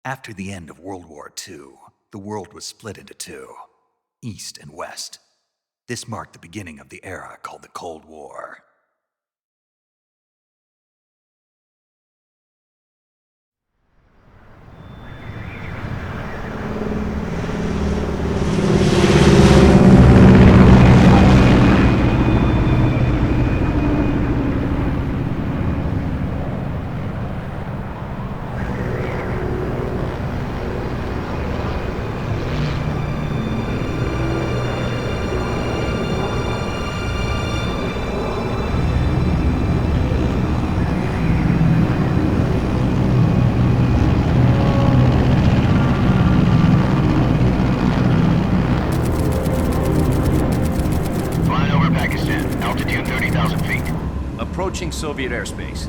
After the end of World War II, the world was split into two, East and West. This marked the beginning of the era called the Cold War. Approaching Soviet airspace.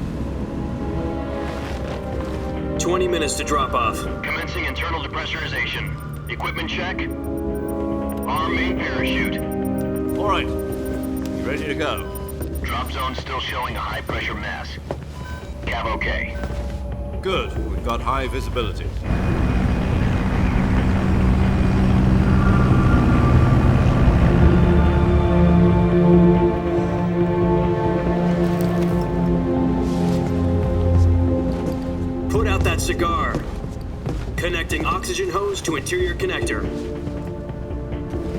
20 minutes to drop off. Commencing internal depressurization. Equipment check. Arm main parachute. All right. You ready to go? Drop zone still showing a high pressure mass. Cav okay. Good. We've got high visibility. Cigar. Connecting oxygen hose to interior connector.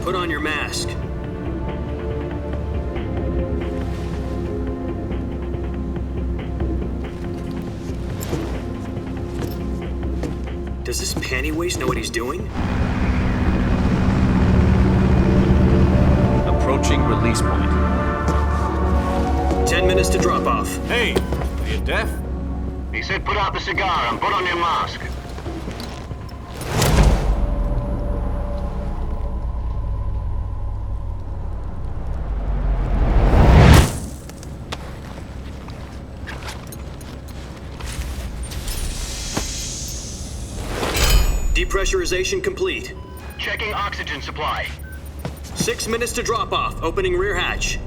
Put on your mask. Does this panty waste know what he's doing? Approaching release point. 10 minutes to drop off. Hey, are you deaf? He said put out the cigar and put on your mask. Depressurization complete. Checking oxygen supply. 6 minutes to drop off. Opening rear hatch.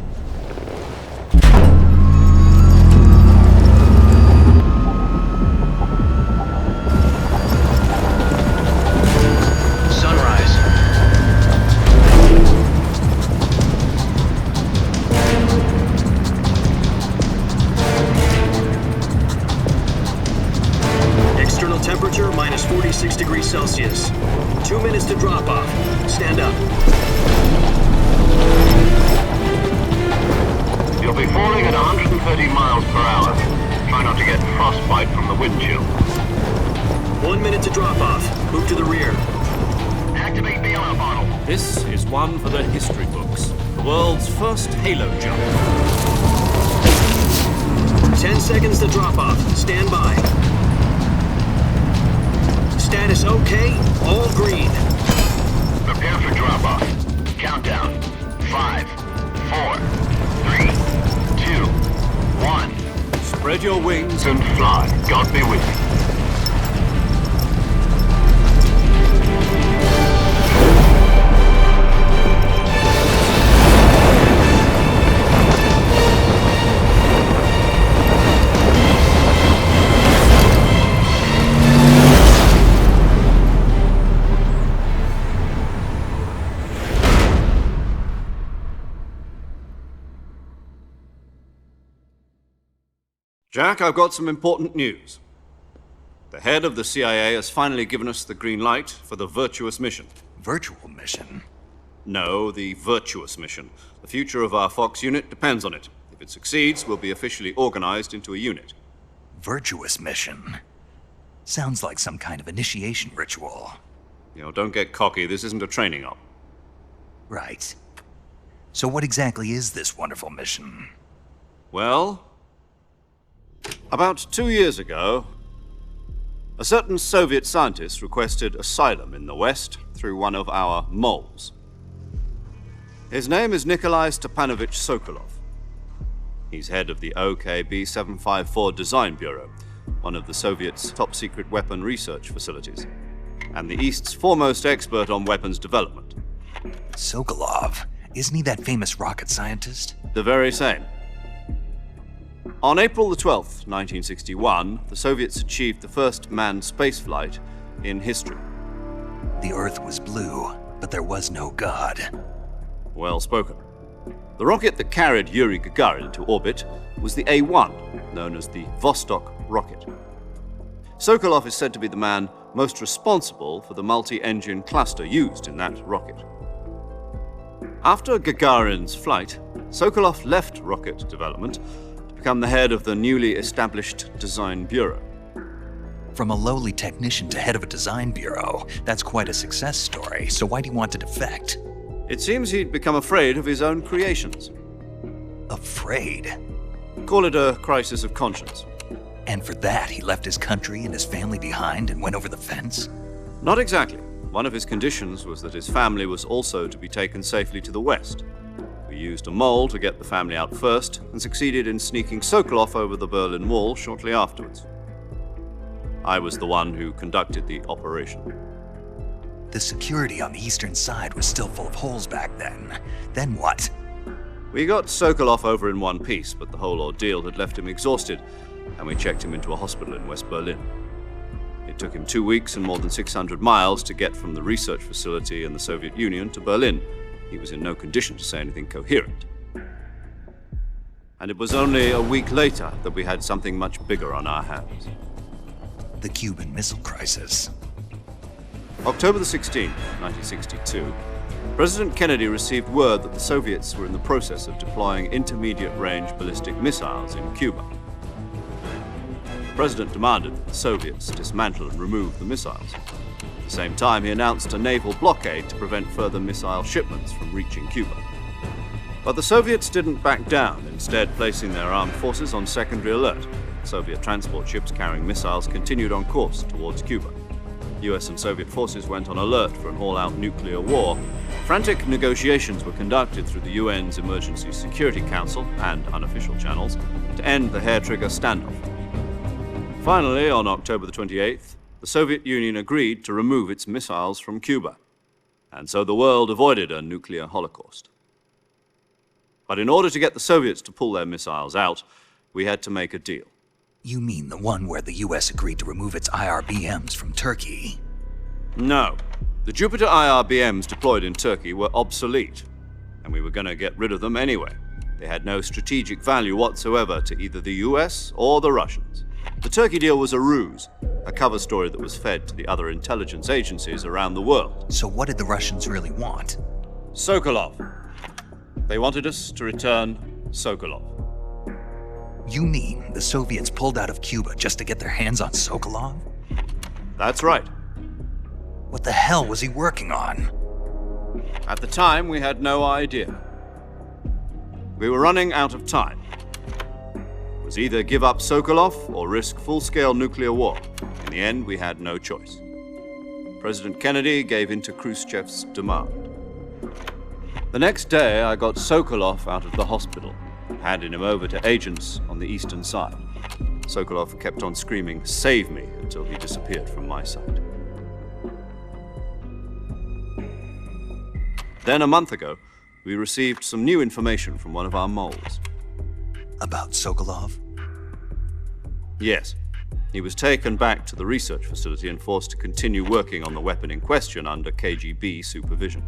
Temperature minus 46 degrees Celsius. 2 minutes to drop off. Stand up. You'll be falling at 130 miles per hour. Try not to get frostbite from the wind chill. 1 minute to drop off. Move to the rear. Activate the alarm bottle. This is one for the history books. The world's first halo jump. 10 seconds to drop off. Stand by. Status okay, all green. Prepare for drop-off. Countdown. 5, 4, 3, 2, 1. Spread your wings And fly. God be with you. Jack, I've got some important news. The head of the CIA has finally given us the green light for the Virtuous mission. Virtual mission? No, the Virtuous mission. The future of our Fox unit depends on it. If it succeeds, we'll be officially organized into a unit. Virtuous mission? Sounds like some kind of initiation ritual. You know, don't get cocky. This isn't a training op. Right. So what exactly is this wonderful mission? Well, about 2 years ago, a certain Soviet scientist requested asylum in the West through one of our moles. His name is Nikolai Stepanovich Sokolov. He's head of the OKB-754 Design Bureau, one of the Soviets' top-secret weapon research facilities, and the East's foremost expert on weapons development. Sokolov? Isn't he that famous rocket scientist? The very same. On April the 12th, 1961, the Soviets achieved the first manned spaceflight in history. The Earth was blue, but there was no God. Well spoken. The rocket that carried Yuri Gagarin to orbit was the A-1, known as the Vostok rocket. Sokolov is said to be the man most responsible for the multi-engine cluster used in that rocket. After Gagarin's flight, Sokolov left rocket development to become the head of the newly established Design Bureau. From a lowly technician to head of a design bureau, that's quite a success story, so why do you want to defect? It seems he'd become afraid of his own creations. Afraid? Call it a crisis of conscience. And for that, he left his country and his family behind and went over the fence? Not exactly. One of his conditions was that his family was also to be taken safely to the west. We used a mole to get the family out first and succeeded in sneaking Sokolov over the Berlin Wall shortly afterwards. I was the one who conducted the operation. The security on the eastern side was still full of holes back then. Then what? We got Sokolov over in one piece, but the whole ordeal had left him exhausted, and we checked him into a hospital in West Berlin. It took him 2 weeks and more than 600 miles to get from the research facility in the Soviet Union to Berlin. He was in no condition to say anything coherent. And it was only a week later that we had something much bigger on our hands. The Cuban Missile Crisis. October the 16th, 1962, President Kennedy received word that the Soviets were in the process of deploying intermediate-range ballistic missiles in Cuba. The President demanded that the Soviets dismantle and remove the missiles. At the same time, he announced a naval blockade to prevent further missile shipments from reaching Cuba. But the Soviets didn't back down, instead placing their armed forces on secondary alert. Soviet transport ships carrying missiles continued on course towards Cuba. US and Soviet forces went on alert for an all-out nuclear war. Frantic negotiations were conducted through the UN's Emergency Security Council and unofficial channels to end the hair-trigger standoff. Finally, on October the 28th, the Soviet Union agreed to remove its missiles from Cuba, and so the world avoided a nuclear holocaust. But in order to get the Soviets to pull their missiles out, we had to make a deal. You mean the one where the US agreed to remove its IRBMs from Turkey? No. The Jupiter IRBMs deployed in Turkey were obsolete, and we were going to get rid of them anyway. They had no strategic value whatsoever to either the US or the Russians. The Turkey deal was a ruse, a cover story that was fed to the other intelligence agencies around the world. So what did the Russians really want? Sokolov. They wanted us to return Sokolov. You mean the Soviets pulled out of Cuba just to get their hands on Sokolov? That's right. What the hell was he working on? At the time, we had no idea. We were running out of time. It was either give up Sokolov or risk full-scale nuclear war. In the end, we had no choice. President Kennedy gave in to Khrushchev's demand. The next day, I got Sokolov out of the hospital, handing him over to agents on the eastern side. Sokolov kept on screaming, "Save me," until he disappeared from my sight. Then a month ago, we received some new information from one of our moles. About Sokolov? Yes. He was taken back to the research facility and forced to continue working on the weapon in question under KGB supervision.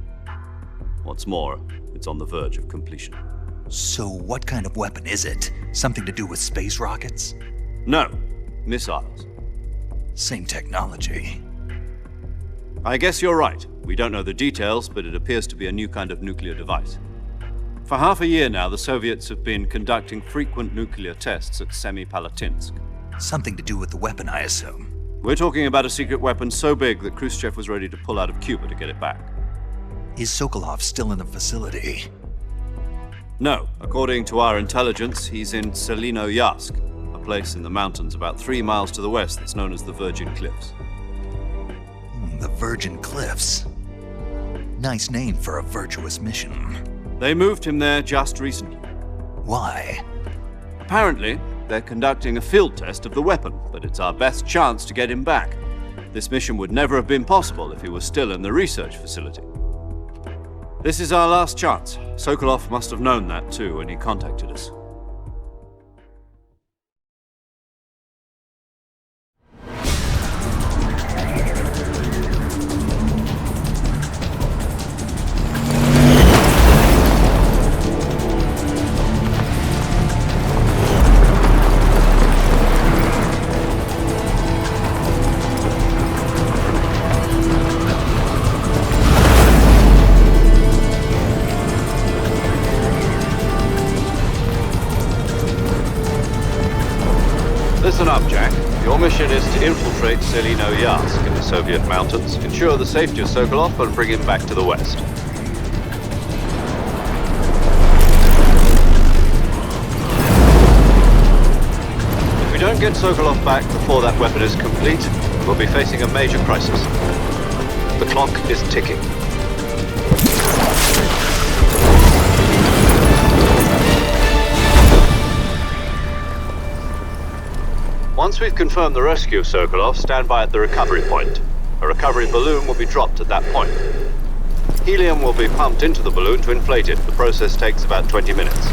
What's more, it's on the verge of completion. So what kind of weapon is it? Something to do with space rockets? No, missiles. Same technology. I guess you're right. We don't know the details, but it appears to be a new kind of nuclear device. For half a year now, the Soviets have been conducting frequent nuclear tests at Semipalatinsk. Something to do with the weapon, I assume. We're talking about a secret weapon so big that Khrushchev was ready to pull out of Cuba to get it back. Is Sokolov still in the facility? No. According to our intelligence, he's in Selinoyarsk, a place in the mountains about 3 miles to the west that's known as the Virgin Cliffs. The Virgin Cliffs. Nice name for a virtuous mission. They moved him there just recently. Why? Apparently, they're conducting a field test of the weapon, but it's our best chance to get him back. This mission would never have been possible if he was still in the research facility. This is our last chance. Sokolov must have known that too when he contacted us. mission is to infiltrate Selino Yask in the Soviet mountains, ensure the safety of Sokolov, and bring him back to the west. If we don't get Sokolov back before that weapon is complete, we'll be facing a major crisis. The clock is ticking. Once we've confirmed the rescue of Sokolov, stand by at the recovery point. A recovery balloon will be dropped at that point. Helium will be pumped into the balloon to inflate it. The process takes about 20 minutes.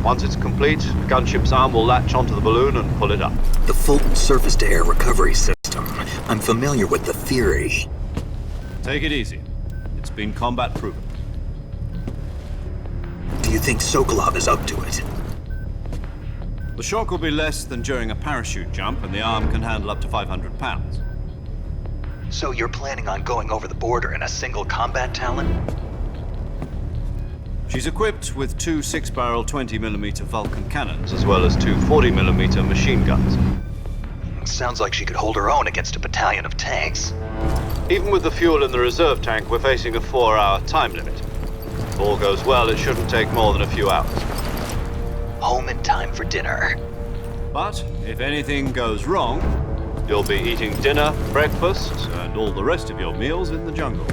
Once it's complete, the gunship's arm will latch onto the balloon and pull it up. The Fulton surface-to-air recovery system. I'm familiar with the theory. Take it easy. It's been combat proven. Do you think Sokolov is up to it? The shock will be less than during a parachute jump, and the arm can handle up to 500 pounds. So you're planning on going over the border in a single combat Talon? She's equipped with two 6-barrel 20mm Vulcan cannons, as well as two 40mm machine guns. Sounds like she could hold her own against a battalion of tanks. Even with the fuel in the reserve tank, we're facing a 4-hour time limit. If all goes well, it shouldn't take more than a few hours. Home in time for dinner. But if anything goes wrong, you'll be eating dinner, breakfast, and all the rest of your meals in the jungle.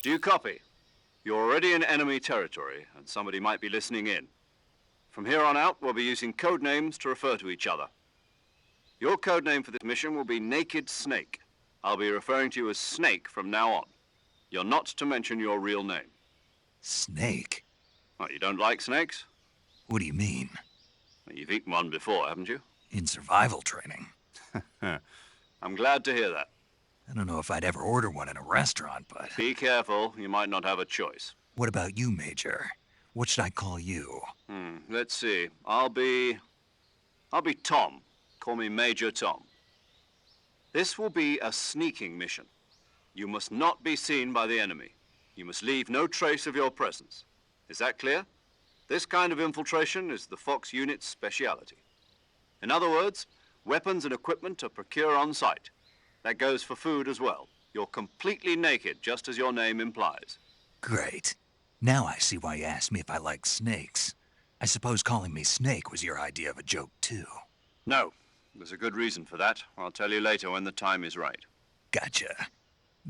Do you copy? You're already in enemy territory, and somebody might be listening in. From here on out, we'll be using code names to refer to each other. Your code name for this mission will be Naked Snake. I'll be referring to you as Snake from now on. You're not to mention your real name. Snake? Well, you don't like snakes? What do you mean? Well, you've eaten one before, haven't you? In survival training. I'm glad to hear that. I don't know if I'd ever order one in a restaurant, but... Be careful, you might not have a choice. What about you, Major? What should I call you? Let's see. I'll be Tom. Call me Major Tom. This will be a sneaking mission. You must not be seen by the enemy. You must leave no trace of your presence. Is that clear? This kind of infiltration is the Fox unit's speciality. In other words, weapons and equipment are procured on site. That goes for food as well. You're completely naked, just as your name implies. Great. Now I see why you asked me if I like snakes. I suppose calling me Snake was your idea of a joke, too. No, there's a good reason for that. I'll tell you later when the time is right. Gotcha.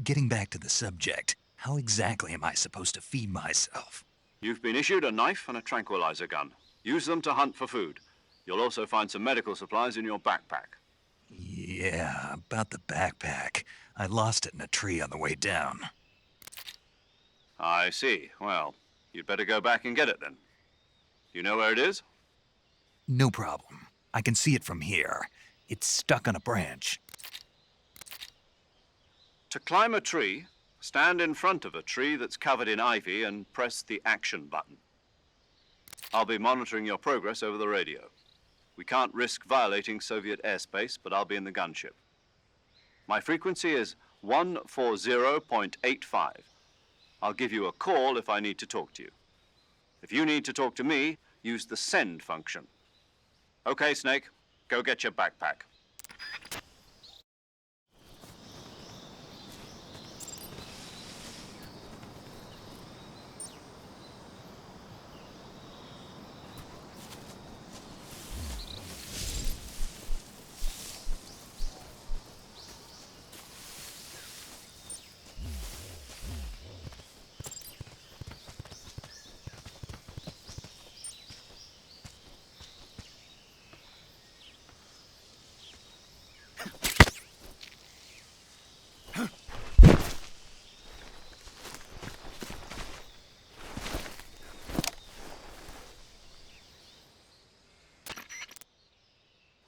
Getting back to the subject, how exactly am I supposed to feed myself? You've been issued a knife and a tranquilizer gun. Use them to hunt for food. You'll also find some medical supplies in your backpack. Yeah, about the backpack. I lost it in a tree on the way down. I see. Well, you'd better go back and get it then. Do you know where it is? No problem. I can see it from here. It's stuck on a branch. To climb a tree, Stand in front of a tree that's covered in ivy and press the action button. I'll be monitoring your progress over the radio. We can't risk violating Soviet airspace, but I'll be in the gunship. My frequency is 140.85. I'll give you a call if I need to talk to you. If you need to talk to me, use the send function. Okay, Snake, go get your backpack.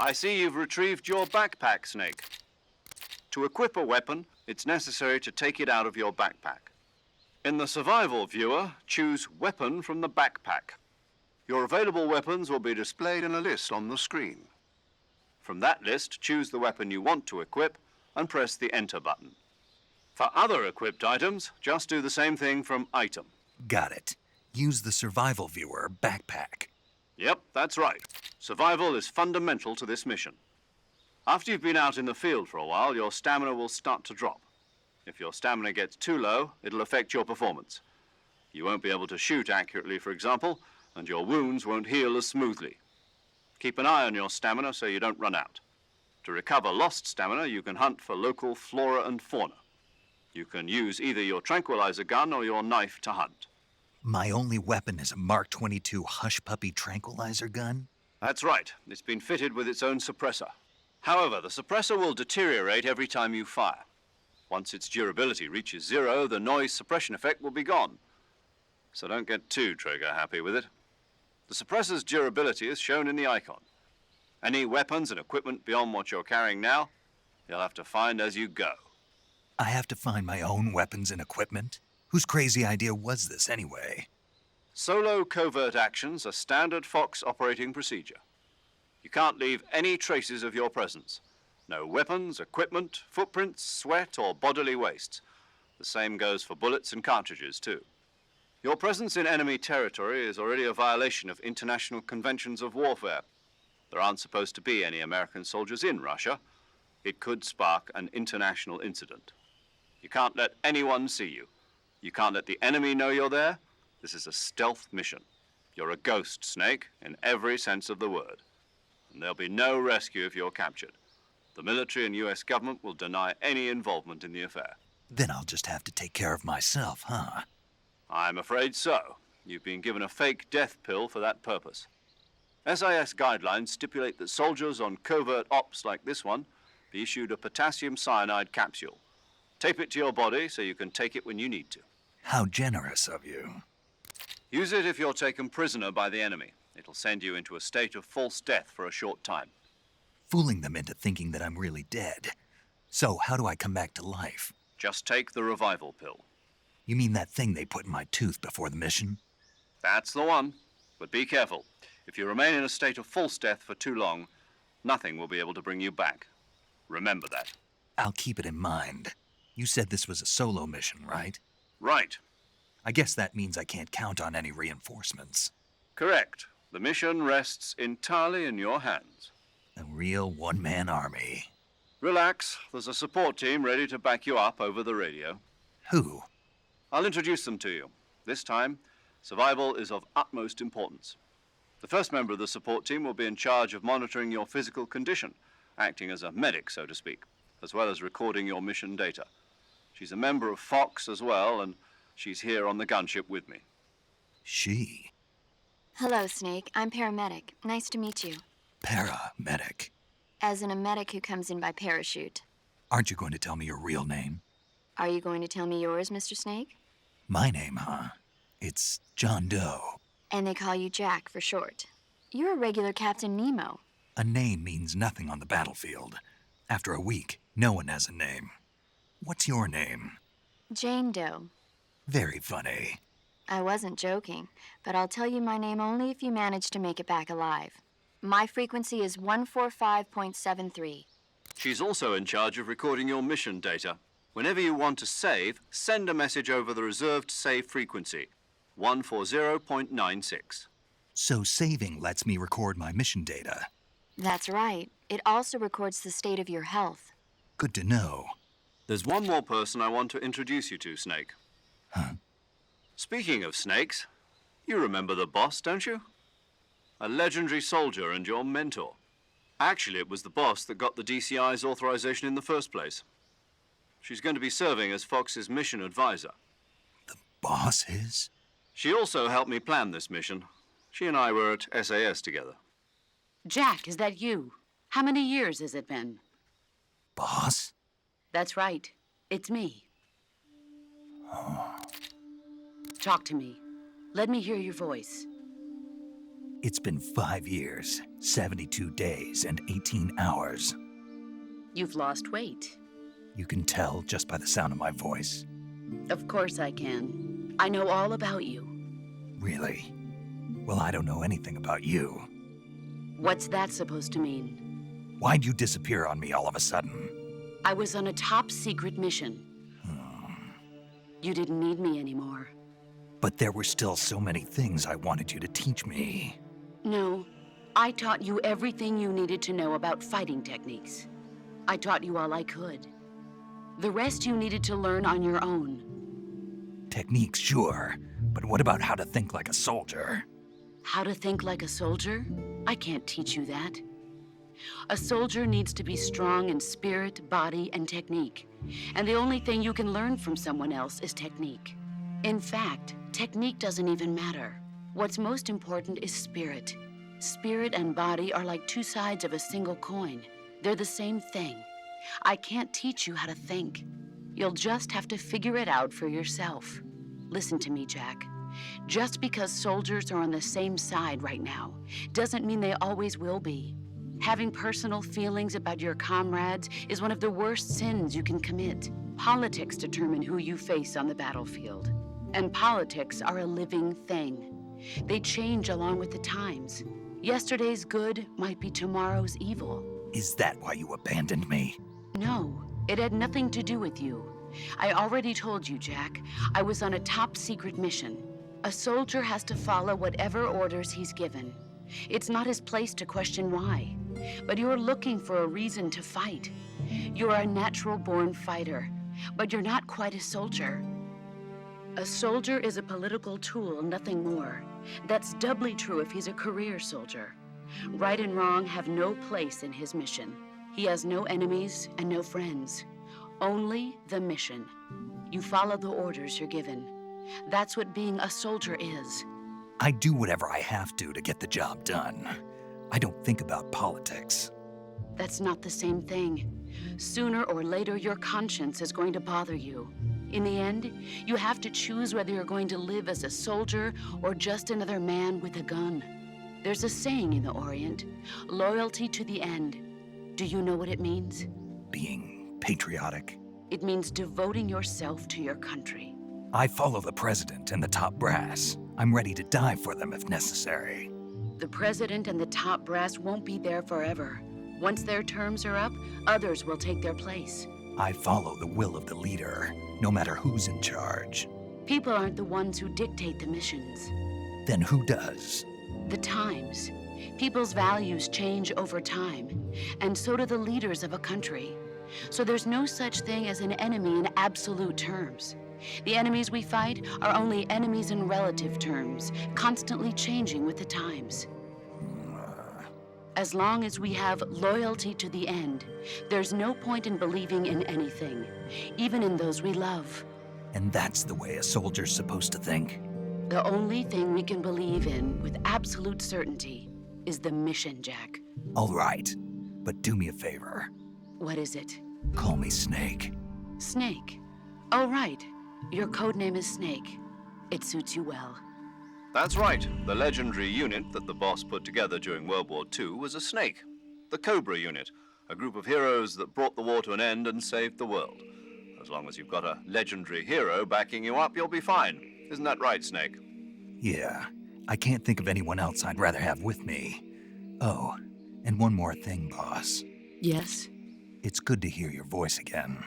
I see you've retrieved your backpack, Snake. To equip a weapon, it's necessary to take it out of your backpack. In the survival viewer, choose Weapon from the backpack. Your available weapons will be displayed in a list on the screen. From that list, choose the weapon you want to equip and press the Enter button. For other equipped items, just do the same thing from Item. Got it. Use the survival viewer backpack. Yep, that's right. Survival is fundamental to this mission. After you've been out in the field for a while, your stamina will start to drop. If your stamina gets too low, it'll affect your performance. You won't be able to shoot accurately, for example, and your wounds won't heal as smoothly. Keep an eye on your stamina so you don't run out. To recover lost stamina, you can hunt for local flora and fauna. You can use either your tranquilizer gun or your knife to hunt. My only weapon is a Mark 22 Hush Puppy tranquilizer gun? That's right. It's been fitted with its own suppressor. However, the suppressor will deteriorate every time you fire. Once its durability reaches 0, the noise suppression effect will be gone. So don't get too trigger happy with it. The suppressor's durability is shown in the icon. Any weapons and equipment beyond what you're carrying now, you'll have to find as you go. I have to find my own weapons and equipment? Whose crazy idea was this anyway? Solo covert actions are standard Fox operating procedure. You can't leave any traces of your presence. No weapons, equipment, footprints, sweat, or bodily wastes. The same goes for bullets and cartridges, too. Your presence in enemy territory is already a violation of international conventions of warfare. There aren't supposed to be any American soldiers in Russia. It could spark an international incident. You can't let anyone see you. You can't let the enemy know you're there. This is a stealth mission. You're a ghost, Snake, in every sense of the word. And there'll be no rescue if you're captured. The military and U.S. government will deny any involvement in the affair. Then I'll just have to take care of myself, huh? I'm afraid so. You've been given a fake death pill for that purpose. SIS guidelines stipulate that soldiers on covert ops like this one be issued a potassium cyanide capsule. Tape it to your body so you can take it when you need to. How generous of you. Use it if you're taken prisoner by the enemy. It'll send you into a state of false death for a short time. Fooling them into thinking that I'm really dead. So how do I come back to life? Just take the revival pill. You mean that thing they put in my tooth before the mission? That's the one. But be careful. If you remain in a state of false death for too long, nothing will be able to bring you back. Remember that. I'll keep it in mind. You said this was a solo mission, right? Right. I guess that means I can't count on any reinforcements. Correct. The mission rests entirely in your hands. A real one-man army. Relax. There's a support team ready to back you up over the radio. Who? I'll introduce them to you. This time, survival is of utmost importance. The first member of the support team will be in charge of monitoring your physical condition, acting as a medic, so to speak, as well as recording your mission data. She's a member of Fox as well, and she's here on the gunship with me. She? Hello, Snake. I'm paramedic. Nice to meet you. Paramedic. As in a medic who comes in by parachute. Aren't you going to tell me your real name? Are you going to tell me yours, Mr. Snake? My name, huh? It's John Doe. And they call you Jack for short. You're a regular Captain Nemo. A name means nothing on the battlefield. After a week, no one has a name. What's your name? Jane Doe. Very funny. I wasn't joking, but I'll tell you my name only if you manage to make it back alive. My frequency is 145.73. She's also in charge of recording your mission data. Whenever you want to save, send a message over the reserved save frequency, 140.96. So saving lets me record my mission data. That's right. It also records the state of your health. Good to know. There's one more person I want to introduce you to, Snake. Huh? Speaking of snakes, you remember the boss, don't you? A legendary soldier and your mentor. Actually, it was the boss that got the DCI's authorization in the first place. She's going to be serving as Fox's mission advisor. The boss is? She also helped me plan this mission. She and I were at SAS together. Jack, is that you? How many years has it been? Boss? That's right. It's me. Talk to me. Let me hear your voice. It's been 5 years, 72 days, and 18 hours. You've lost weight. You can tell just by the sound of my voice. Of course I can. I know all about you. Really? Well, I don't know anything about you. What's that supposed to mean? Why'd you disappear on me all of a sudden? I was on a top secret mission. You didn't need me anymore. But there were still so many things I wanted you to teach me. No, I taught you everything you needed to know about fighting techniques. I taught you all I could. The rest you needed to learn on your own. Techniques, sure. But what about how to think like a soldier? How to think like a soldier? I can't teach you that. A soldier needs to be strong in spirit, body, and technique. And the only thing you can learn from someone else is technique. In fact, technique doesn't even matter. What's most important is spirit. Spirit and body are like two sides of a single coin. They're the same thing. I can't teach you how to think. You'll just have to figure it out for yourself. Listen to me, Jack. Just because soldiers are on the same side right now doesn't mean they always will be. Having personal feelings about your comrades is one of the worst sins you can commit. Politics determine who you face on the battlefield. And politics are a living thing. They change along with the times. Yesterday's good might be tomorrow's evil. Is that why you abandoned me? No, it had nothing to do with you. I already told you, Jack. I was on a top secret mission. A soldier has to follow whatever orders he's given. It's not his place to question why. But you're looking for a reason to fight. You're a natural-born fighter, but you're not quite a soldier. A soldier is a political tool, nothing more. That's doubly true if he's a career soldier. Right and wrong have no place in his mission. He has no enemies and no friends. Only the mission. You follow the orders you're given. That's what being a soldier is. I do whatever I have to get the job done. I don't think about politics. That's not the same thing. Sooner or later, your conscience is going to bother you. In the end, you have to choose whether you're going to live as a soldier or just another man with a gun. There's a saying in the Orient, loyalty to the end. Do you know what it means? Being patriotic. It means devoting yourself to your country. I follow the president and the top brass. I'm ready to die for them if necessary. The president and the top brass won't be there forever. Once their terms are up, others will take their place. I follow the will of the leader, no matter who's in charge. People aren't the ones who dictate the missions. Then who does? The times. People's values change over time, and so do the leaders of a country. So there's no such thing as an enemy in absolute terms. The enemies we fight are only enemies in relative terms, constantly changing with the times. As long as we have loyalty to the end, there's no point in believing in anything, even in those we love. And that's the way a soldier's supposed to think? The only thing we can believe in with absolute certainty is the mission, Jack. All right, but do me a favor. What is it? Call me Snake. Snake. Oh, right. Your code name is Snake. It suits you well. That's right. The legendary unit that the boss put together during World War II was a snake. The Cobra unit, a group of heroes that brought the war to an end and saved the world. As long as you've got a legendary hero backing you up, you'll be fine. Isn't that right, Snake? Yeah, I can't think of anyone else I'd rather have with me. Oh, and one more thing, boss. Yes? It's good to hear your voice again.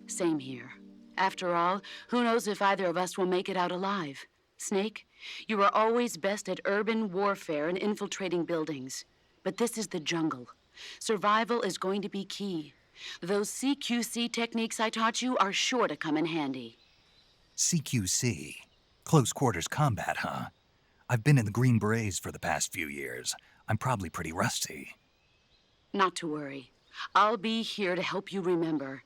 Same here. After all, who knows if either of us will make it out alive? Snake, you are always best at urban warfare and infiltrating buildings. But this is the jungle. Survival is going to be key. Those CQC techniques I taught you are sure to come in handy. CQC? Close quarters combat, huh? I've been in the Green Berets for the past few years. I'm probably pretty rusty. Not to worry. I'll be here to help you remember.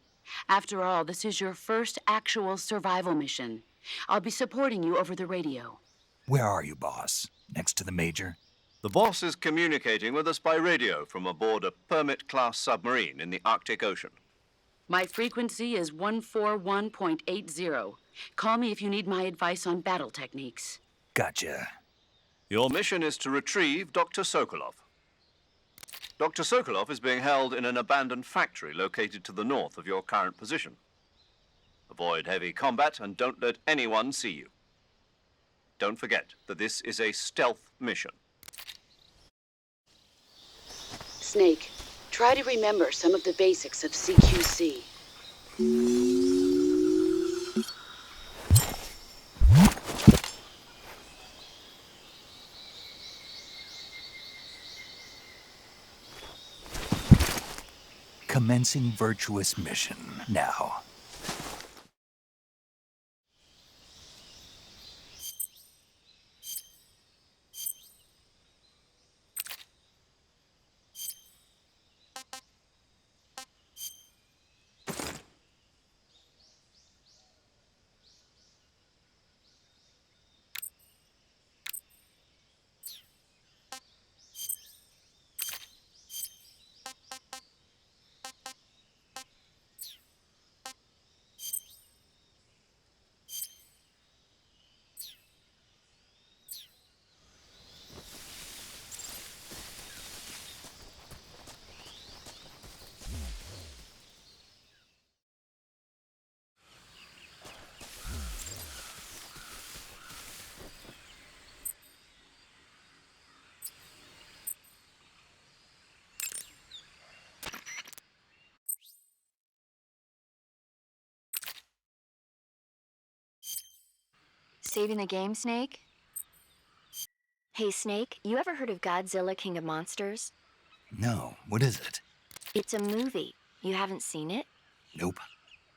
After all, this is your first actual survival mission. I'll be supporting you over the radio. Where are you, boss? Next to the Major? The boss is communicating with us by radio from aboard a Permit-class submarine in the Arctic Ocean. My frequency is 141.80. Call me if you need my advice on battle techniques. Gotcha. Your mission is to retrieve Dr. Sokolov. Dr. Sokolov is being held in an abandoned factory located to the north of your current position. Avoid heavy combat and don't let anyone see you. Don't forget that this is a stealth mission. Snake, try to remember some of the basics of CQC. Commencing virtuous mission now. Saving the game, Snake? Hey, Snake, you ever heard of Godzilla, King of Monsters? No, what is it? It's a movie. You haven't seen it? Nope.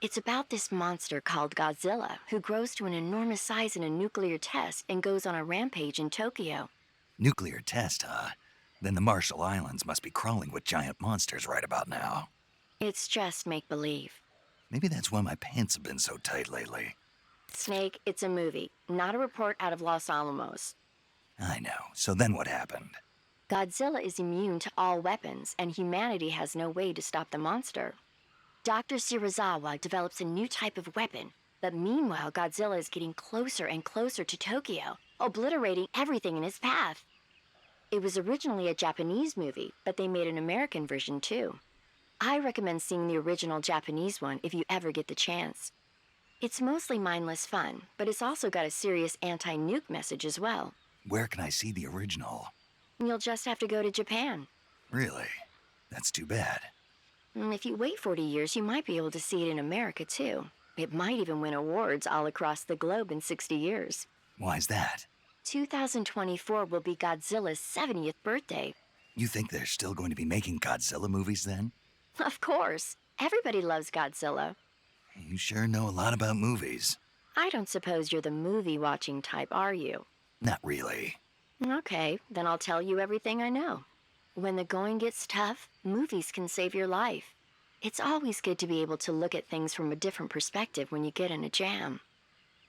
It's about this monster called Godzilla, who grows to an enormous size in a nuclear test and goes on a rampage in Tokyo. Nuclear test, huh? Then the Marshall Islands must be crawling with giant monsters right about now. It's just make-believe. Maybe that's why my pants have been so tight lately. Snake, it's a movie, not a report out of Los Alamos. I know. So then what happened? Godzilla is immune to all weapons, and humanity has no way to stop the monster. Dr. Shirazawa develops a new type of weapon, but meanwhile Godzilla is getting closer and closer to Tokyo, obliterating everything in his path. It was originally a Japanese movie, but they made an American version too. I recommend seeing the original Japanese one if you ever get the chance. It's mostly mindless fun, but it's also got a serious anti-nuke message as well. Where can I see the original? You'll just have to go to Japan. Really? That's too bad. If you wait 40 years, you might be able to see it in America too. It might even win awards all across the globe in 60 years. Why's that? 2024 will be Godzilla's 70th birthday. You think they're still going to be making Godzilla movies then? Of course. Everybody loves Godzilla. You sure know a lot about movies. I don't suppose you're the movie-watching type, are you? Not really. Okay, then I'll tell you everything I know. When the going gets tough, movies can save your life. It's always good to be able to look at things from a different perspective when you get in a jam.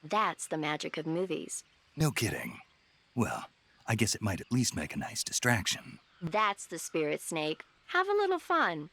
That's the magic of movies. No kidding. Well, I guess it might at least make a nice distraction. That's the spirit, Snake. Have a little fun.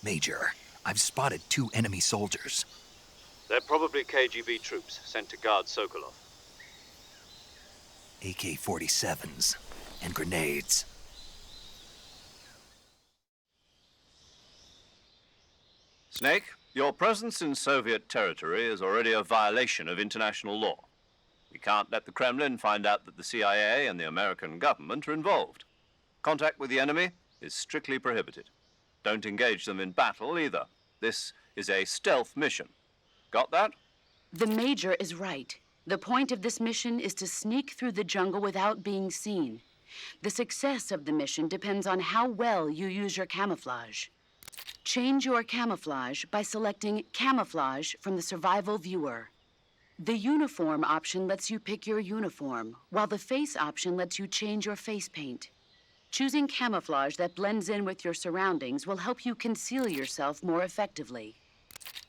Major, I've spotted 2 enemy soldiers. They're probably KGB troops sent to guard Sokolov. AK-47s and grenades. Snake, your presence in Soviet territory is already a violation of international law. We can't let the Kremlin find out that the CIA and the American government are involved. Contact with the enemy is strictly prohibited. Don't engage them in battle either. This is a stealth mission. Got that? The Major is right. The point of this mission is to sneak through the jungle without being seen. The success of the mission depends on how well you use your camouflage. Change your camouflage by selecting Camouflage from the Survival Viewer. The Uniform option lets you pick your uniform, while the Face option lets you change your face paint. Choosing camouflage that blends in with your surroundings will help you conceal yourself more effectively.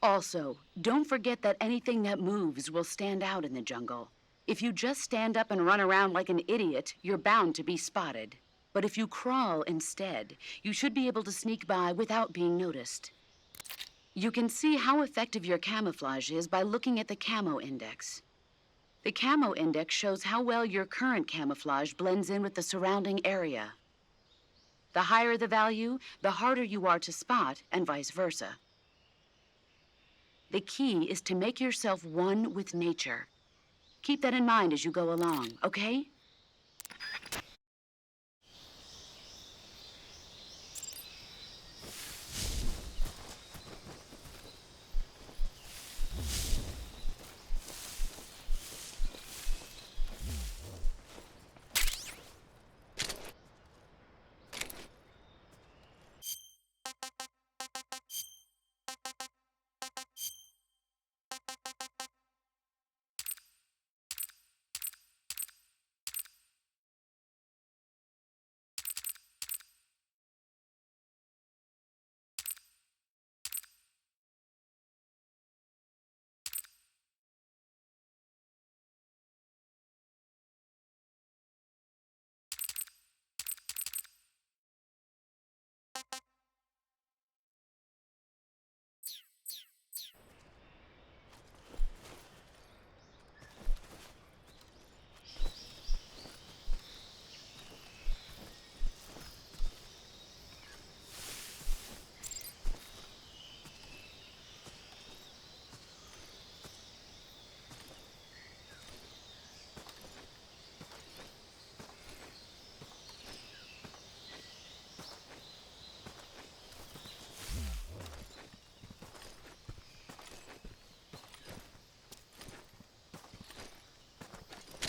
Also, don't forget that anything that moves will stand out in the jungle. If you just stand up and run around like an idiot, you're bound to be spotted. But if you crawl instead, you should be able to sneak by without being noticed. You can see how effective your camouflage is by looking at the Camo Index. The Camo Index shows how well your current camouflage blends in with the surrounding area. The higher the value, the harder you are to spot, and vice versa. The key is to make yourself one with nature. Keep that in mind as you go along, okay?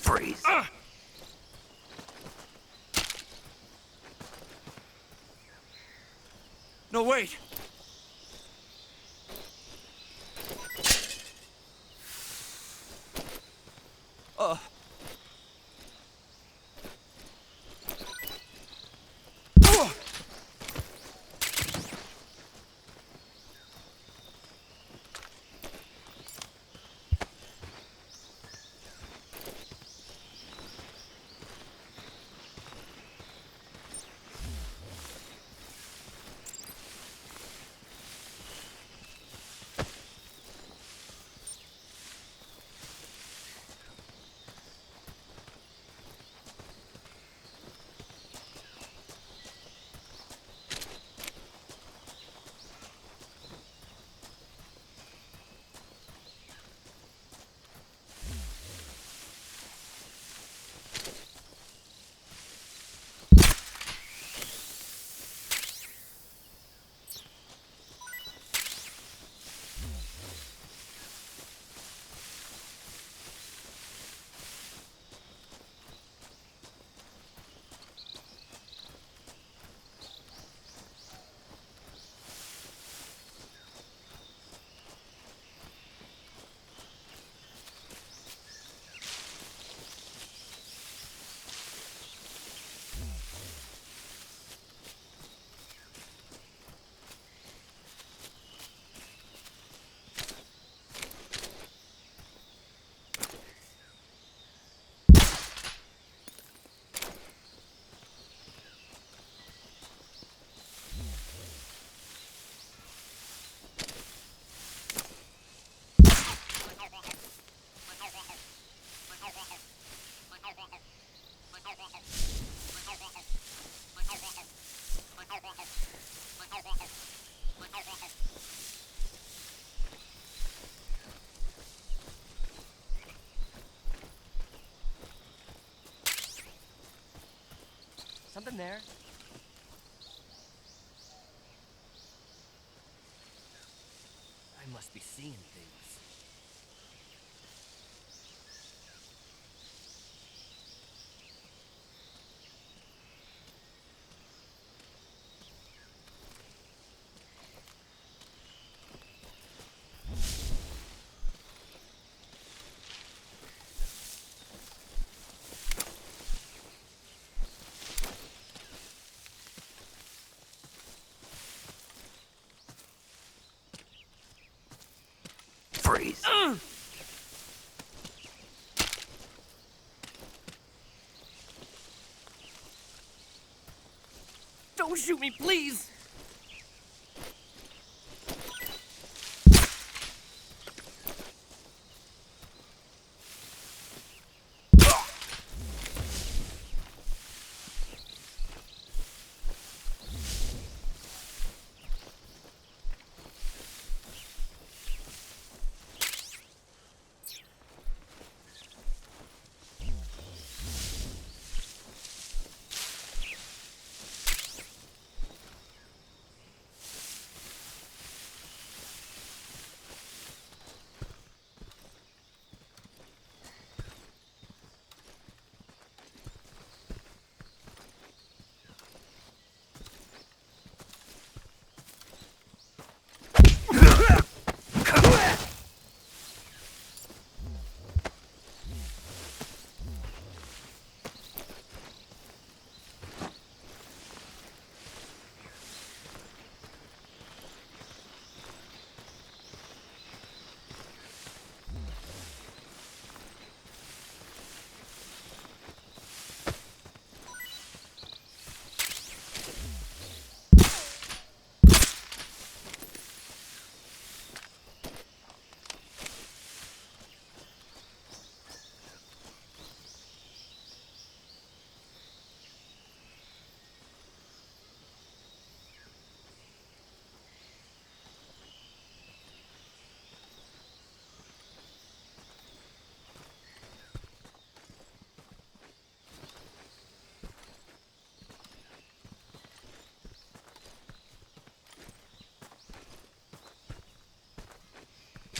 Freeze. No, wait! there. I must be seeing things. Freeze. Don't shoot me, please!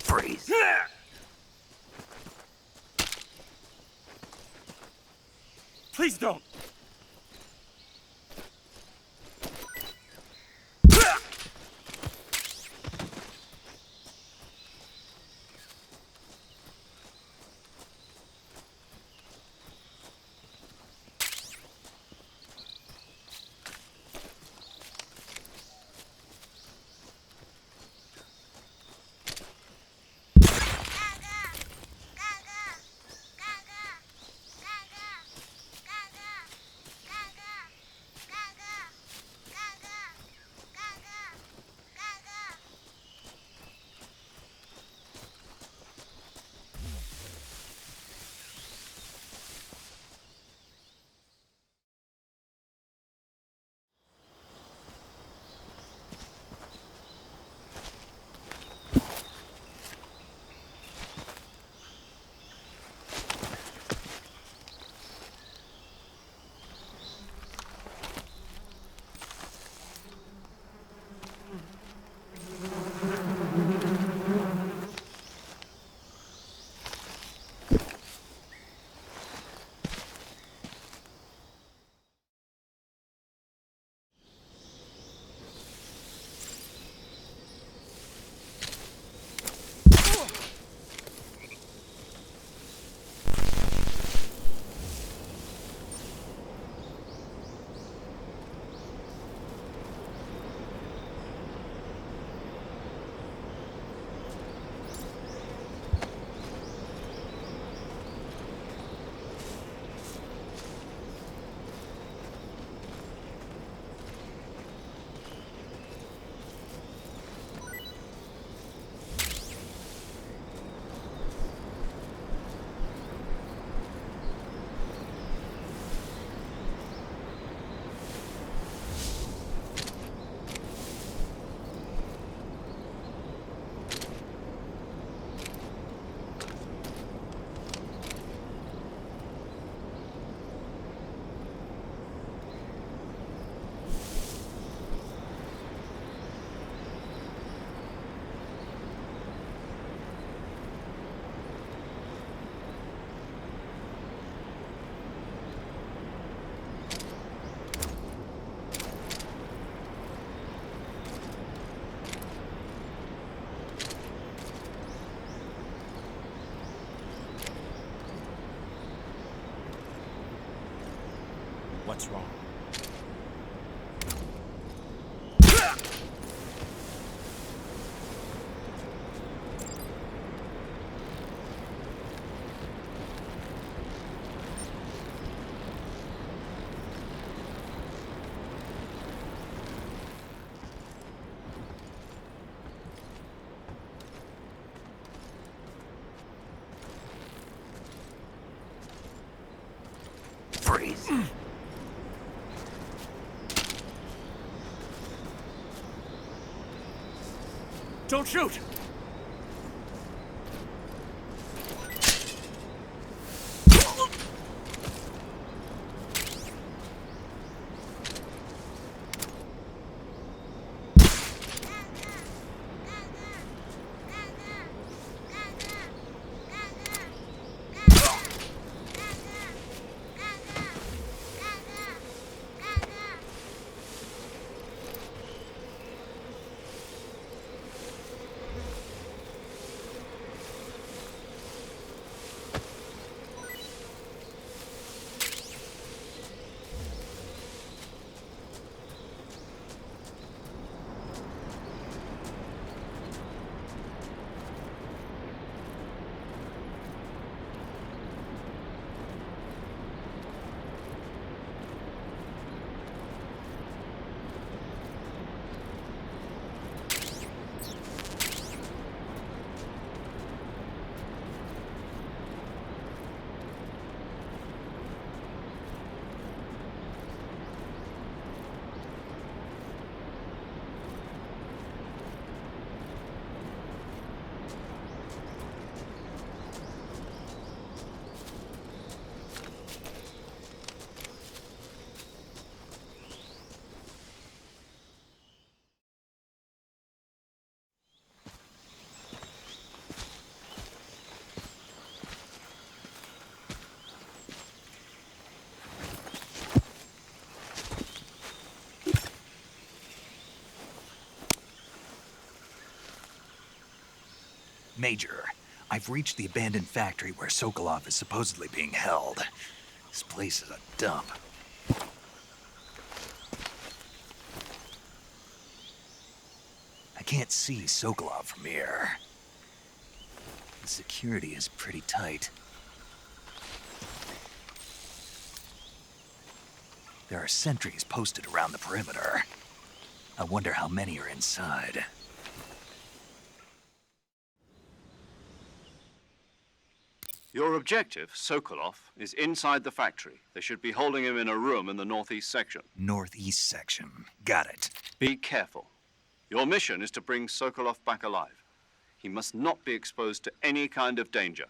Freeze. Please don't! what's wrong. Freeze. Don't shoot! Major, I've reached the abandoned factory where Sokolov is supposedly being held. This place is a dump. I can't see Sokolov from here. The security is pretty tight. There are sentries posted around the perimeter. I wonder how many are inside. Your objective, Sokolov, is inside the factory. They should be holding him in a room in the northeast section. Northeast section. Got it. Be careful. Your mission is to bring Sokolov back alive. He must not be exposed to any kind of danger.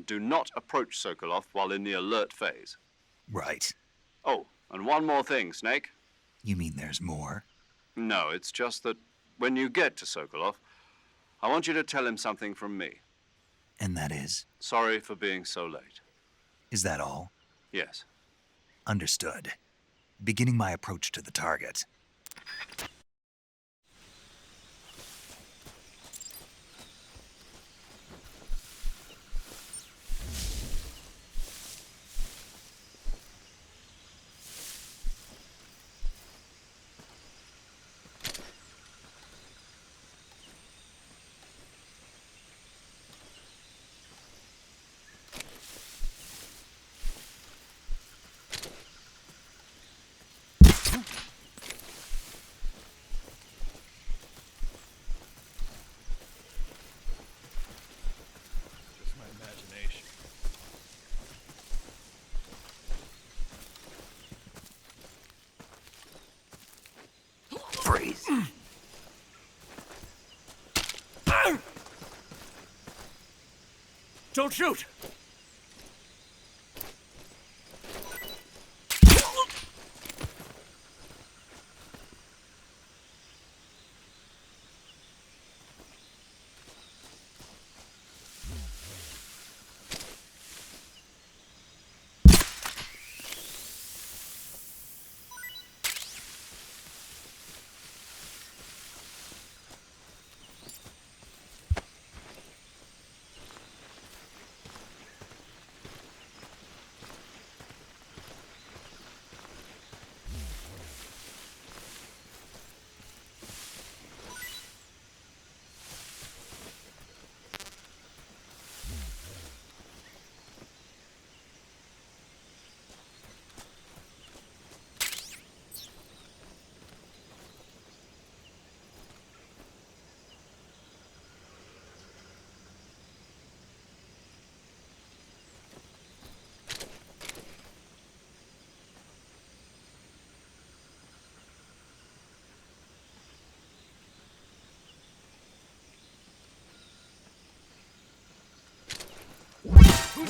Do not approach Sokolov while in the alert phase. Right. Oh, and one more thing, Snake. You mean there's more? No, it's just that when you get to Sokolov, I want you to tell him something from me. And that is? Sorry for being so late. Is that all? Yes. Understood. Beginning my approach to the target. Freeze. Don't shoot!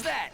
that?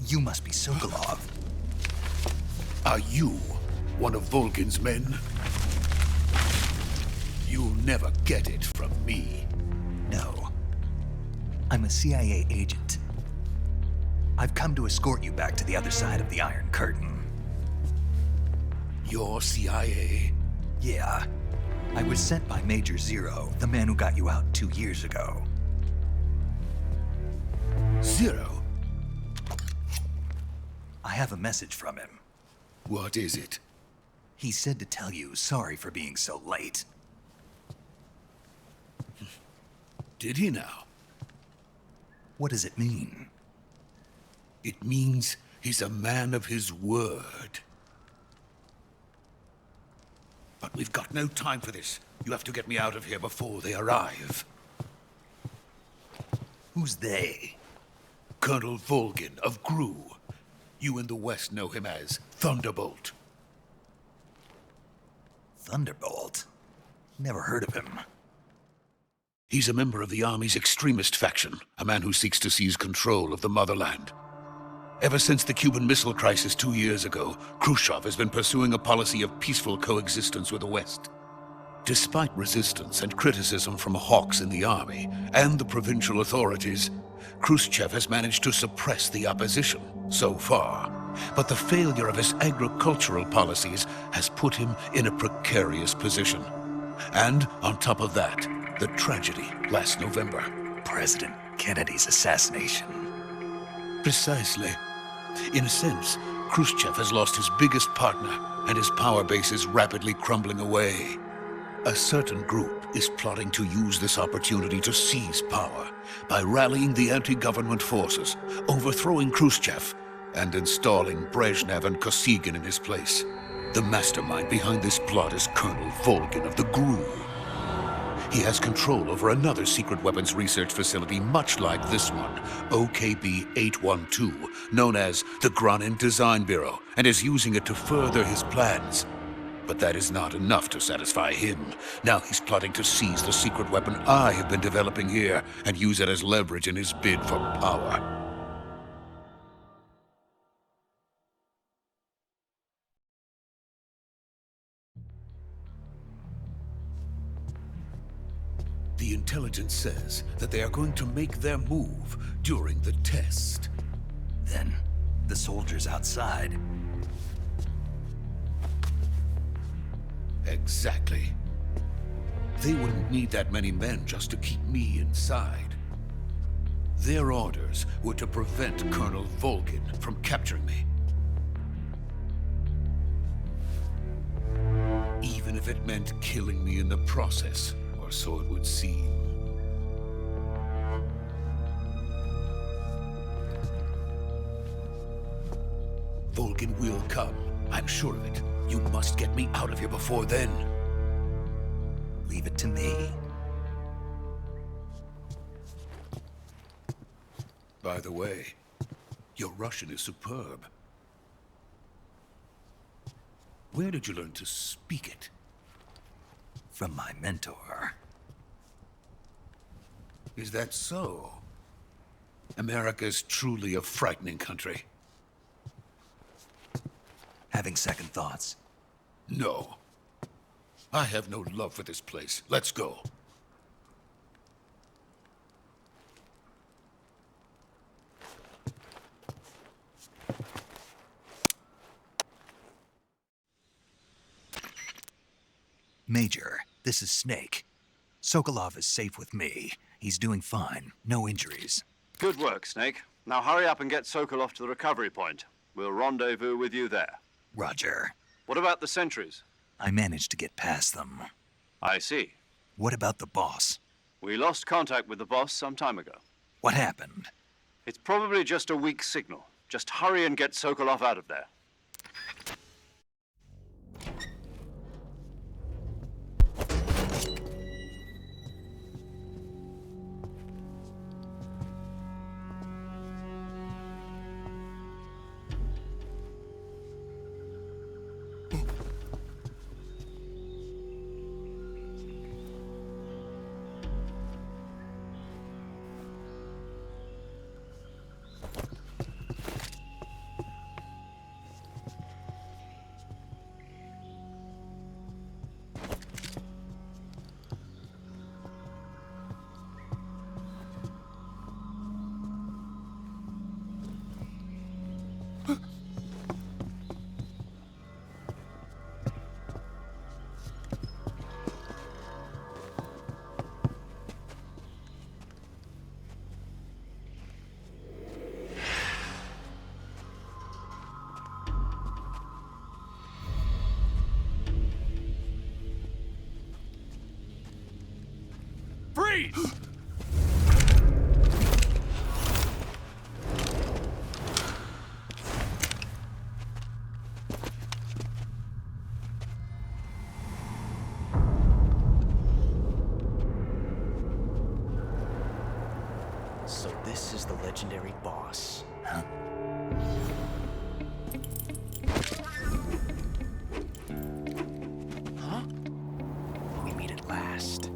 You must be Sokolov. Are you one of Volgin's men? You'll never get it from me. No. I'm a CIA agent. I've come to escort you back to the other side of the Iron Curtain. You're CIA? Yeah. I was sent by Major Zero, the man who got you out 2 years ago. Zero? I have a message from him. What is it? He said to tell you sorry for being so late. Did he now? What does it mean? It means he's a man of his word. But we've got no time for this. You have to get me out of here before they arrive. Who's they? Colonel Volgin of GRU. You in the West know him as Thunderbolt. Thunderbolt? Never heard of him. He's a member of the Army's extremist faction, a man who seeks to seize control of the motherland. Ever since the Cuban Missile Crisis 2 years ago, Khrushchev has been pursuing a policy of peaceful coexistence with the West. Despite resistance and criticism from hawks in the army and the provincial authorities, Khrushchev has managed to suppress the opposition so far. But the failure of his agricultural policies has put him in a precarious position. And on top of that, the tragedy last November. President Kennedy's assassination. Precisely. In a sense, Khrushchev has lost his biggest partner, and his power base is rapidly crumbling away. A certain group is plotting to use this opportunity to seize power by rallying the anti-government forces, overthrowing Khrushchev, and installing Brezhnev and Kosygin in his place. The mastermind behind this plot is Colonel Volgin of the GRU. He has control over another secret weapons research facility much like this one, OKB-812, known as the Granin Design Bureau, and is using it to further his plans. But that is not enough to satisfy him. Now he's plotting to seize the secret weapon I have been developing here and use it as leverage in his bid for power. The intelligence says that they are going to make their move during the test. Then, the soldiers outside. Exactly. They wouldn't need that many men just to keep me inside. Their orders were to prevent Colonel Volgin from capturing me. Even if it meant killing me in the process, or so it would seem. Volgin will come. I'm sure of it. You must get me out of here before then. Leave it to me. By the way, your Russian is superb. Where did you learn to speak it? From my mentor. Is that so? America's truly a frightening country. Having second thoughts? No. I have no love for this place. Let's go. Major, this is Snake. Sokolov is safe with me. He's doing fine. No injuries. Good work, Snake. Now hurry up and get Sokolov to the recovery point. We'll rendezvous with you there. Roger. What about the sentries? I managed to get past them. I see. What about the boss? We lost contact with the boss some time ago. What happened? It's probably just a weak signal. Just hurry and get Sokolov out of there. Freeze! So this is the legendary boss. Huh? Huh? We meet at last.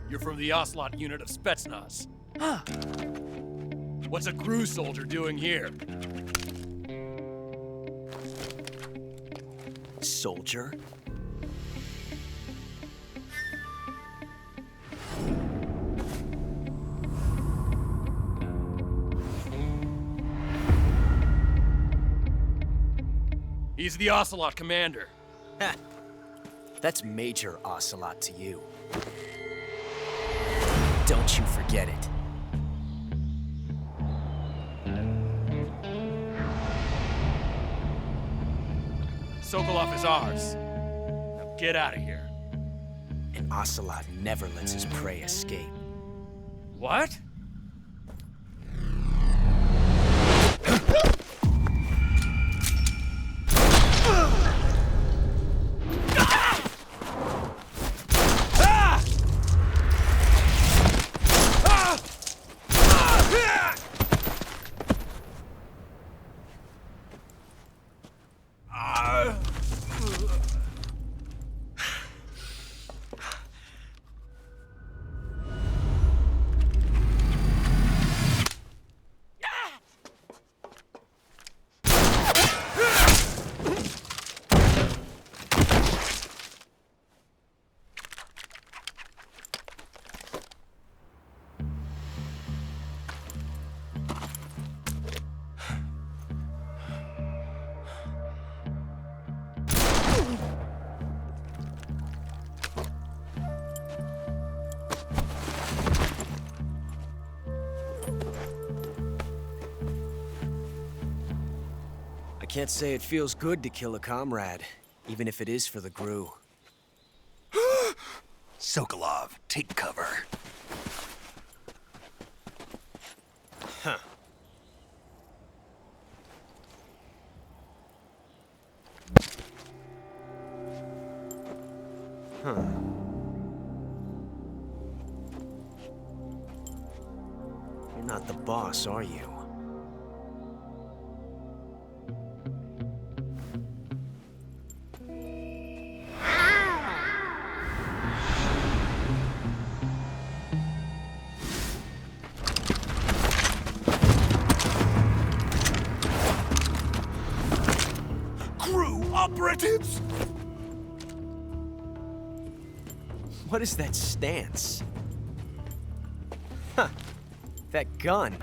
You're from the Ocelot unit of Spetsnaz. What's a crew soldier doing here? Soldier? He's the Ocelot commander. Ha! That's Major Ocelot to you. Don't you forget it. Sokolov is ours. Now get out of here. And Ocelot never lets his prey escape. What? I can't say it feels good to kill a comrade, even if it is for the GRU. Sokolov, take cover. Huh. Huh. You're not the boss, are you? operatives! What is that stance? Huh. That gun.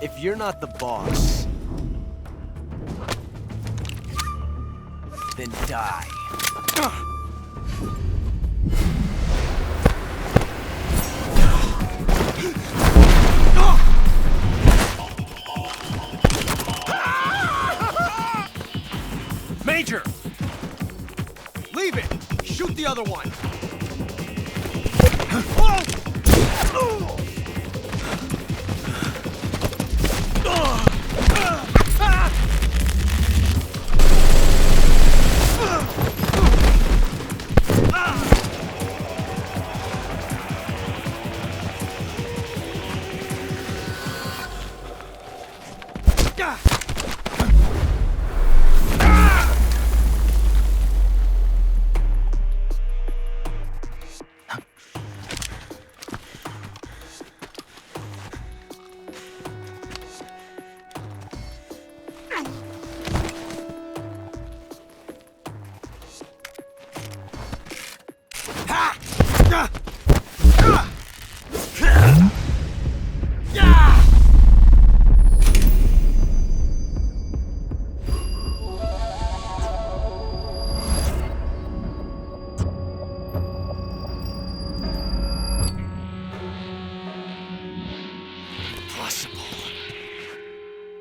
If you're not the boss, then die. Major! Leave it! Shoot the other one!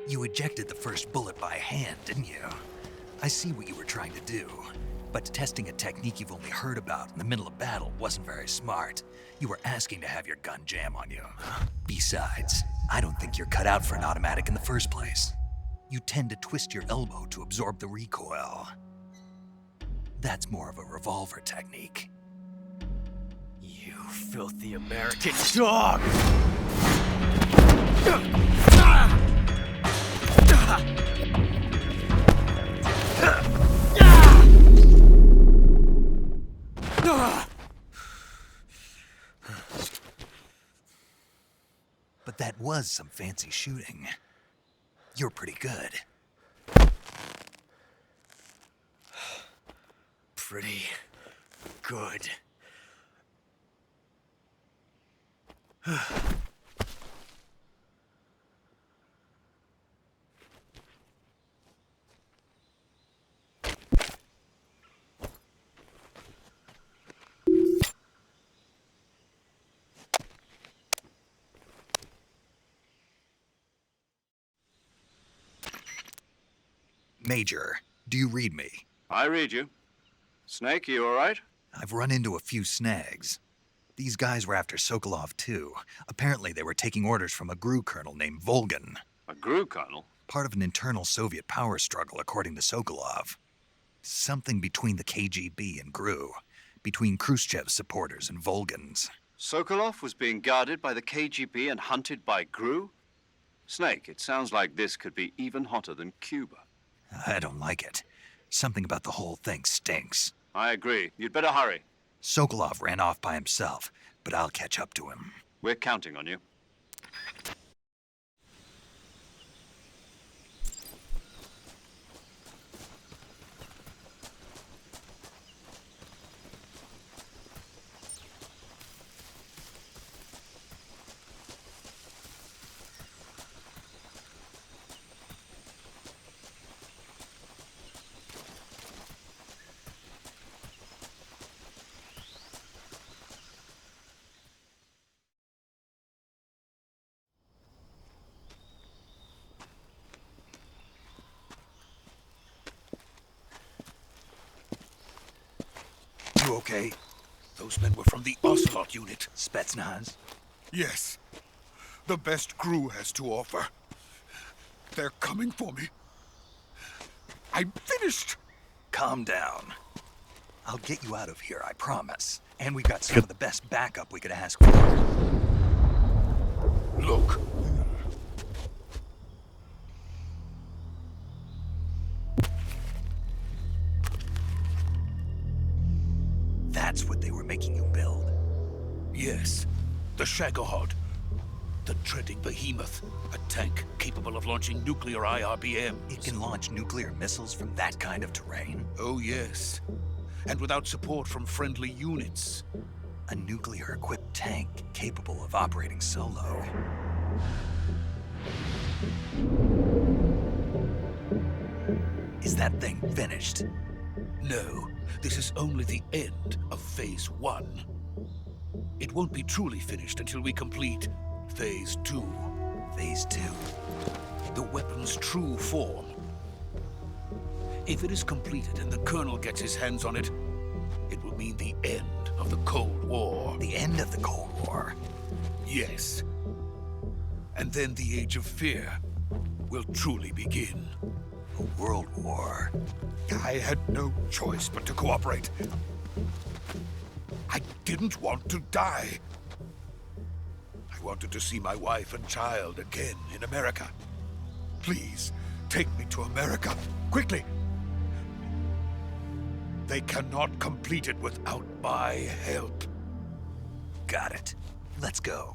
You ejected the first bullet by hand, didn't you? I see what you were trying to do. But testing a technique you've only heard about in the middle of battle wasn't very smart. You were asking to have your gun jam on you. Besides, I don't think you're cut out for an automatic in the first place. You tend to twist your elbow to absorb the recoil. That's more of a revolver technique. You filthy American dog! But that was some fancy shooting. You're pretty good. Pretty good. Major, do you read me? I read you. Snake, you all right? I've run into a few snags. These guys were after Sokolov too. Apparently they were taking orders from a GRU colonel named Volgan. A GRU colonel? Part of an internal Soviet power struggle, according to Sokolov. Something between the KGB and GRU. Between Khrushchev's supporters and Volgan's. Sokolov was being guarded by the KGB and hunted by GRU? Snake, it sounds like this could be even hotter than Cuba. I don't like it. Something about the whole thing stinks. I agree. You'd better hurry. Sokolov ran off by himself, but I'll catch up to him. We're counting on you. You okay? Those men were from the Ocelot unit. Spetsnaz? Yes. The best GRU has to offer. They're coming for me. I'm finished. Calm down. I'll get you out of here, I promise. And we've got some of the best backup we could ask for. Look. That's what they were making you build. Yes. The Shagohod. The dreaded behemoth. A tank capable of launching nuclear IRBMs. It can launch nuclear missiles from that kind of terrain? Oh, yes. And without support from friendly units. A nuclear-equipped tank capable of operating solo. Is that thing finished? No, this is only the end of Phase 1. It won't be truly finished until we complete Phase 2. Phase 2? The weapon's true form. If it is completed and the Colonel gets his hands on it, it will mean the end of the Cold War. The end of the Cold War? Yes. And then the Age of Fear will truly begin. A world war. I had no choice but to cooperate. I didn't want to die. I wanted to see my wife and child again in America. Please, take me to America, quickly. They cannot complete it without my help. Got it. Let's go.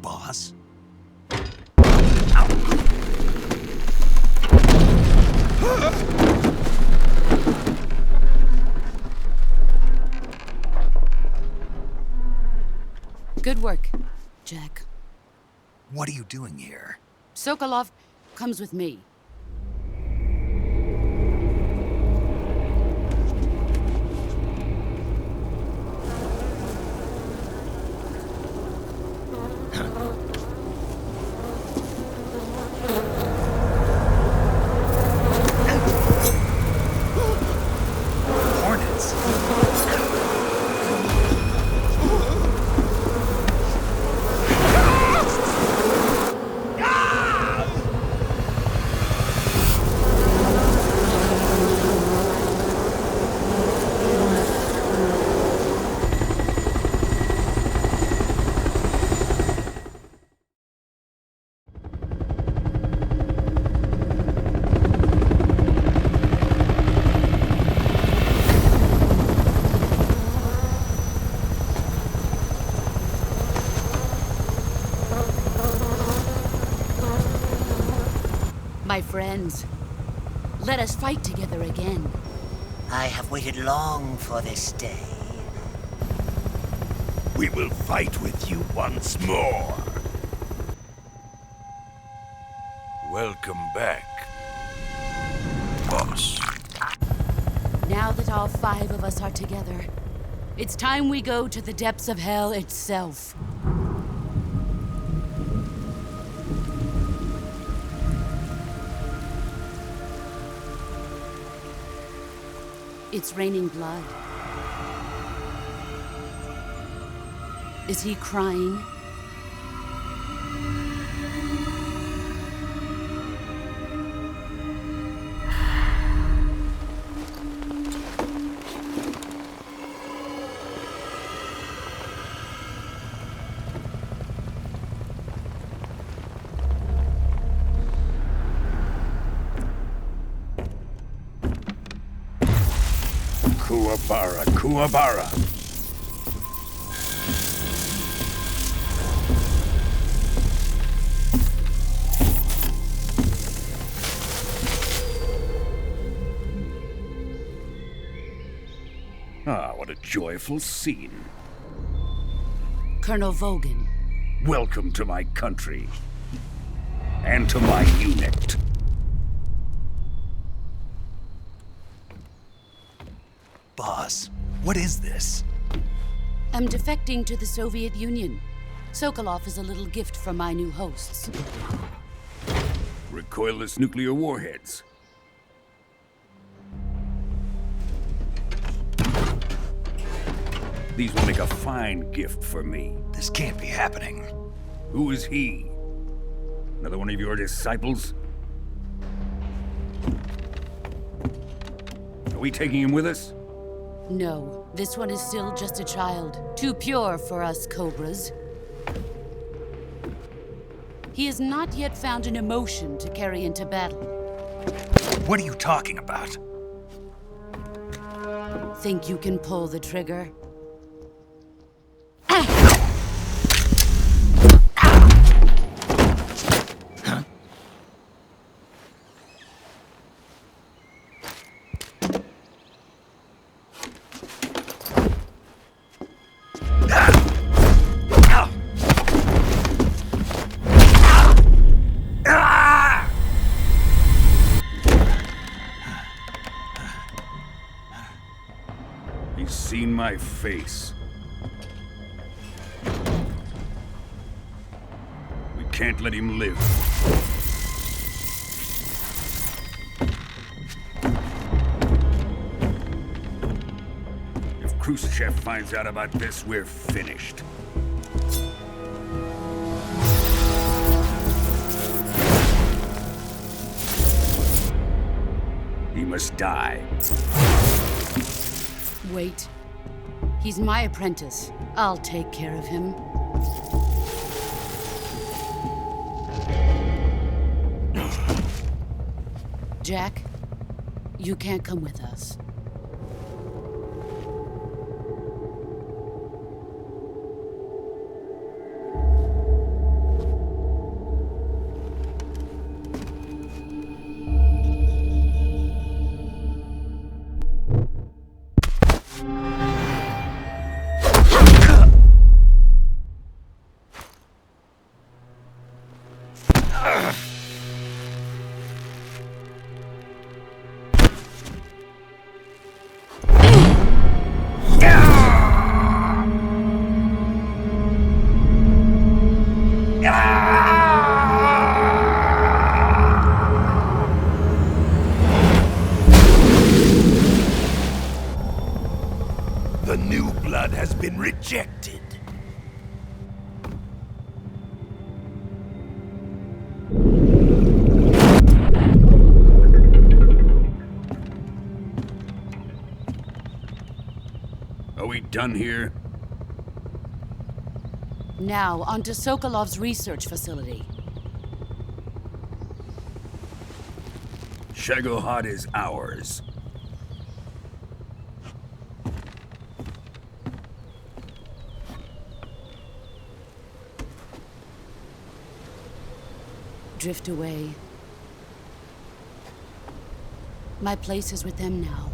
Boss? Good work, Jack. What are you doing here? Sokolov comes with me. Hornets? My friends, let us fight together again. I have waited long for this day. We will fight with you once more. Welcome back, boss. Now that all 5 of us are together, it's time we go to the depths of hell itself. It's raining blood. Is he crying? Kuwabara, Kuwabara. Ah, what a joyful scene. Colonel Vogan. Welcome to my country. And to my unit. Boss, what is this? I'm defecting to the Soviet Union. Sokolov is a little gift from my new hosts. Recoilless nuclear warheads. These will make a fine gift for me. This can't be happening. Who is he? Another one of your disciples? Are we taking him with us? No, this one is still just a child. Too pure for us Cobras. He has not yet found an emotion to carry into battle. What are you talking about? Think you can pull the trigger? He's seen my face. We can't let him live. If Khrushchev finds out about this, we're finished. He must die. Wait. He's my apprentice. I'll take care of him. Jack, you can't come with us. The new blood has been rejected. Are we done here? Now, onto Sokolov's research facility. Shagohod is ours. Drift away. My place is with them now.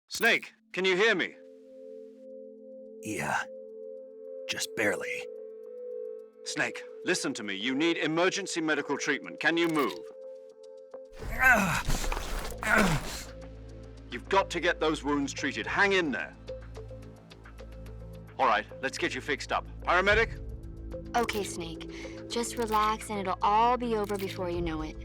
Snake, can you hear me? Yeah. Just barely. Snake, listen to me. You need emergency medical treatment. Can you move? You've got to get those wounds treated. Hang in there. All right, let's get you fixed up. Paramedic? Okay, Snake. Just relax and it'll all be over before you know it.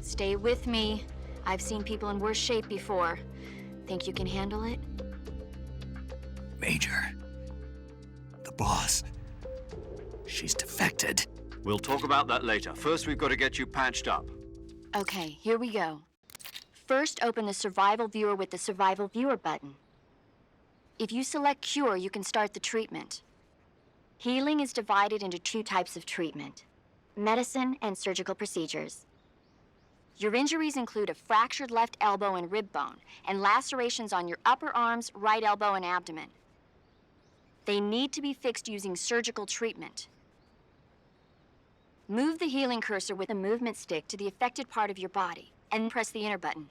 Stay with me. I've seen people in worse shape before. Think you can handle it? Major. The boss. She's defected. We'll talk about that later. First, we've got to get you patched up. Okay, here we go. First, open the Survival Viewer with the Survival Viewer button. If you select Cure, you can start the treatment. Healing is divided into 2 types of treatment: medicine and surgical procedures. Your injuries include a fractured left elbow and rib bone, and lacerations on your upper arms, right elbow, and abdomen. They need to be fixed using surgical treatment. Move the healing cursor with the movement stick to the affected part of your body, and press the enter button.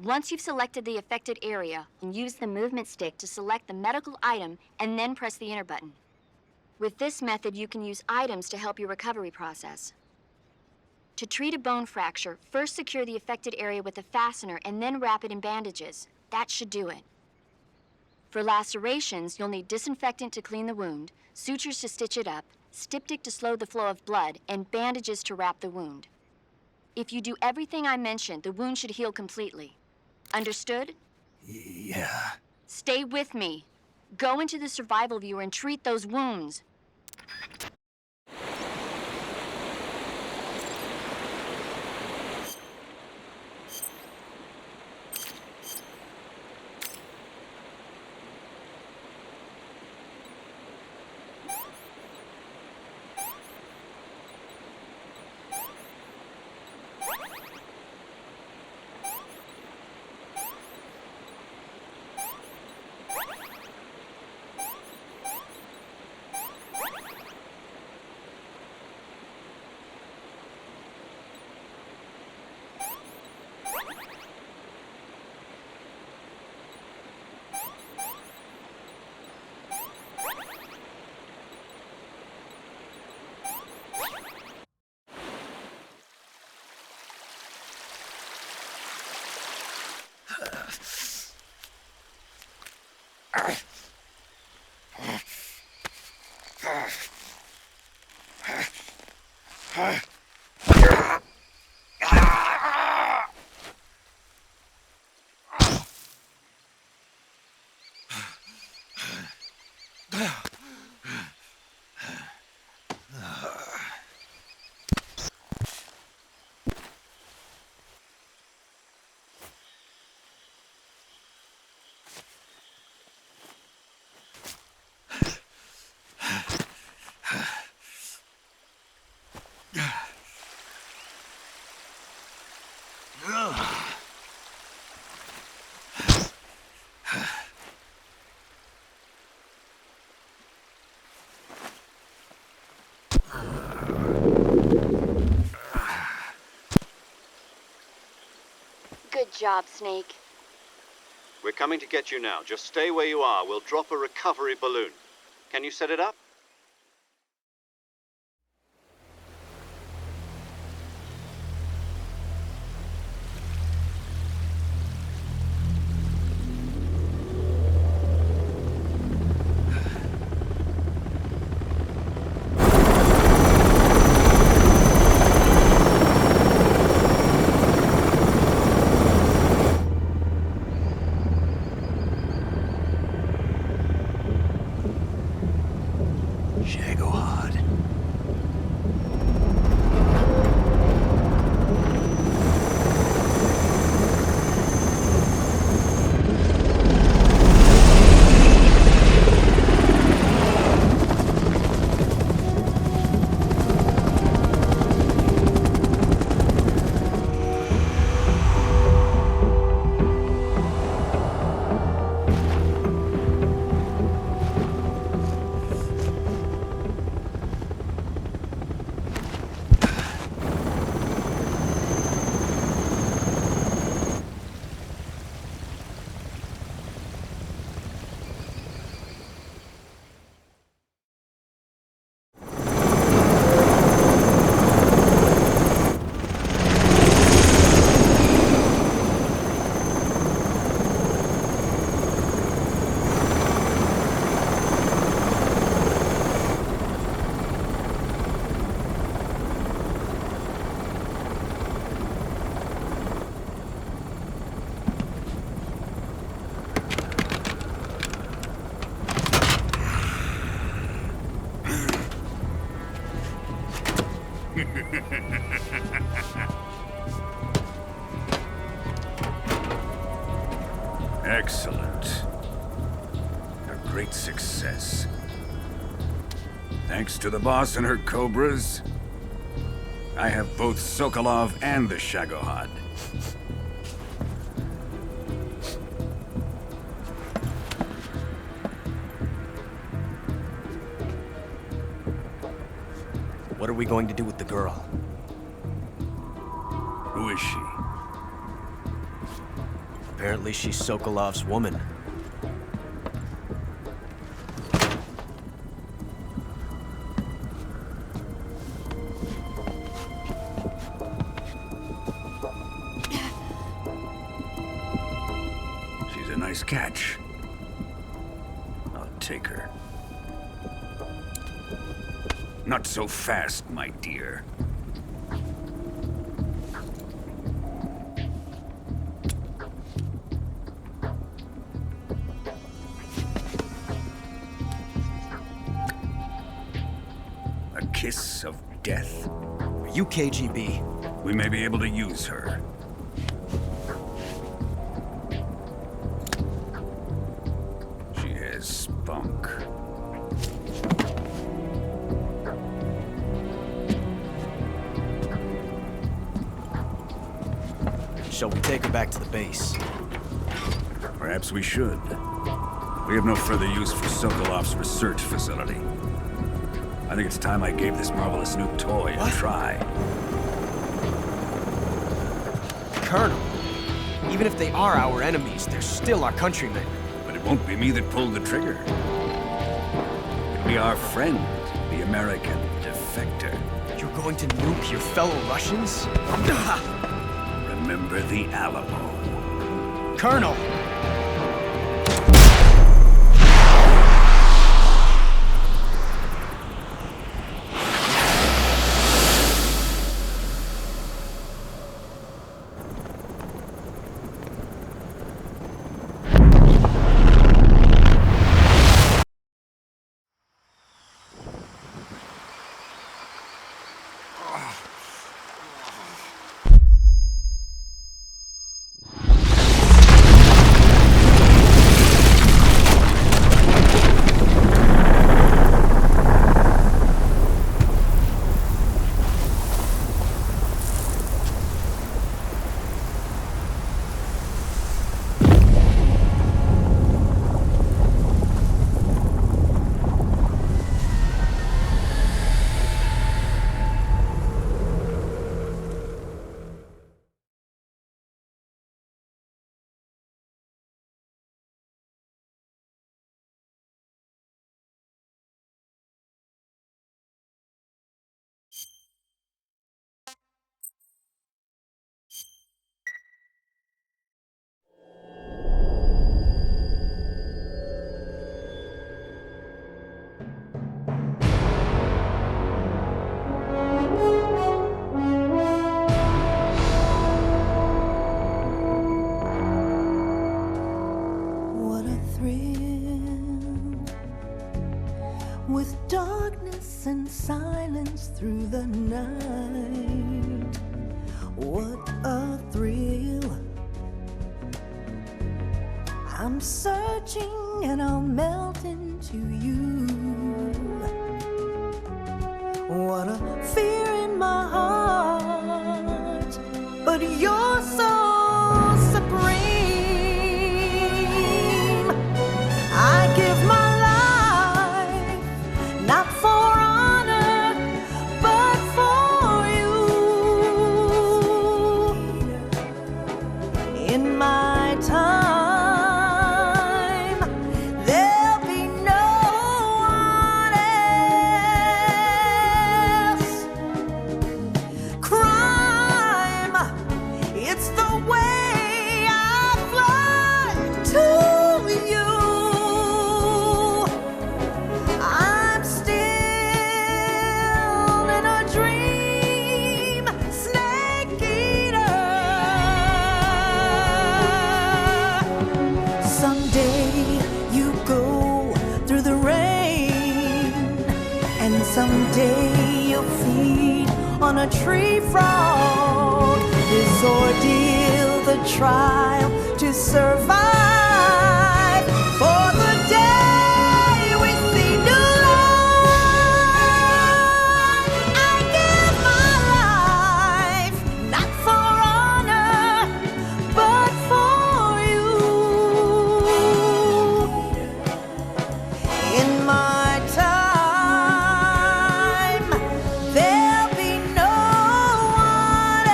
Once you've selected the affected area, use the movement stick to select the medical item, and then press the enter button. With this method, you can use items to help your recovery process. To treat a bone fracture, first secure the affected area with a fastener and then wrap it in bandages. That should do it. For lacerations, you'll need disinfectant to clean the wound, sutures to stitch it up, styptic to slow the flow of blood, and bandages to wrap the wound. If you do everything I mentioned, the wound should heal completely. Understood? Yeah. Stay with me. Go into the Survival Viewer and treat those wounds. Good job, Snake. We're coming to get you now. Just stay where you are. We'll drop a recovery balloon. Can you set it up? Excellent. A great success. Thanks to the boss and her cobras, I have both Sokolov and the Shagohod. What are we going to do with the girl? Who is she? Apparently she's Sokolov's woman. She's a nice catch. I'll take her. Not so fast, my dear. A kiss of death? Are you KGB? We may be able to use her. She has spunk. Shall we take her back to the base? Perhaps we should. We have no further use for Sokolov's research facility. I think it's time I gave this marvelous new toy a try. Colonel, even if they are our enemies, they're still our countrymen. But it won't be me that pulled the trigger. It'll be our friend, the American defector. You're going to nuke your fellow Russians? Remember the Alamo. Colonel! With darkness and silence through the night, what a thrill. I'm searching and I'll melt into you. What a fear in my heart, but you're so supreme. I give my not for honor, but for you. In my time, there'll be no one else. on a tree frog. This ordeal, the trial to survive. For the day we see new life, I give my life, not for honor, but for you. In my time, there'll be no one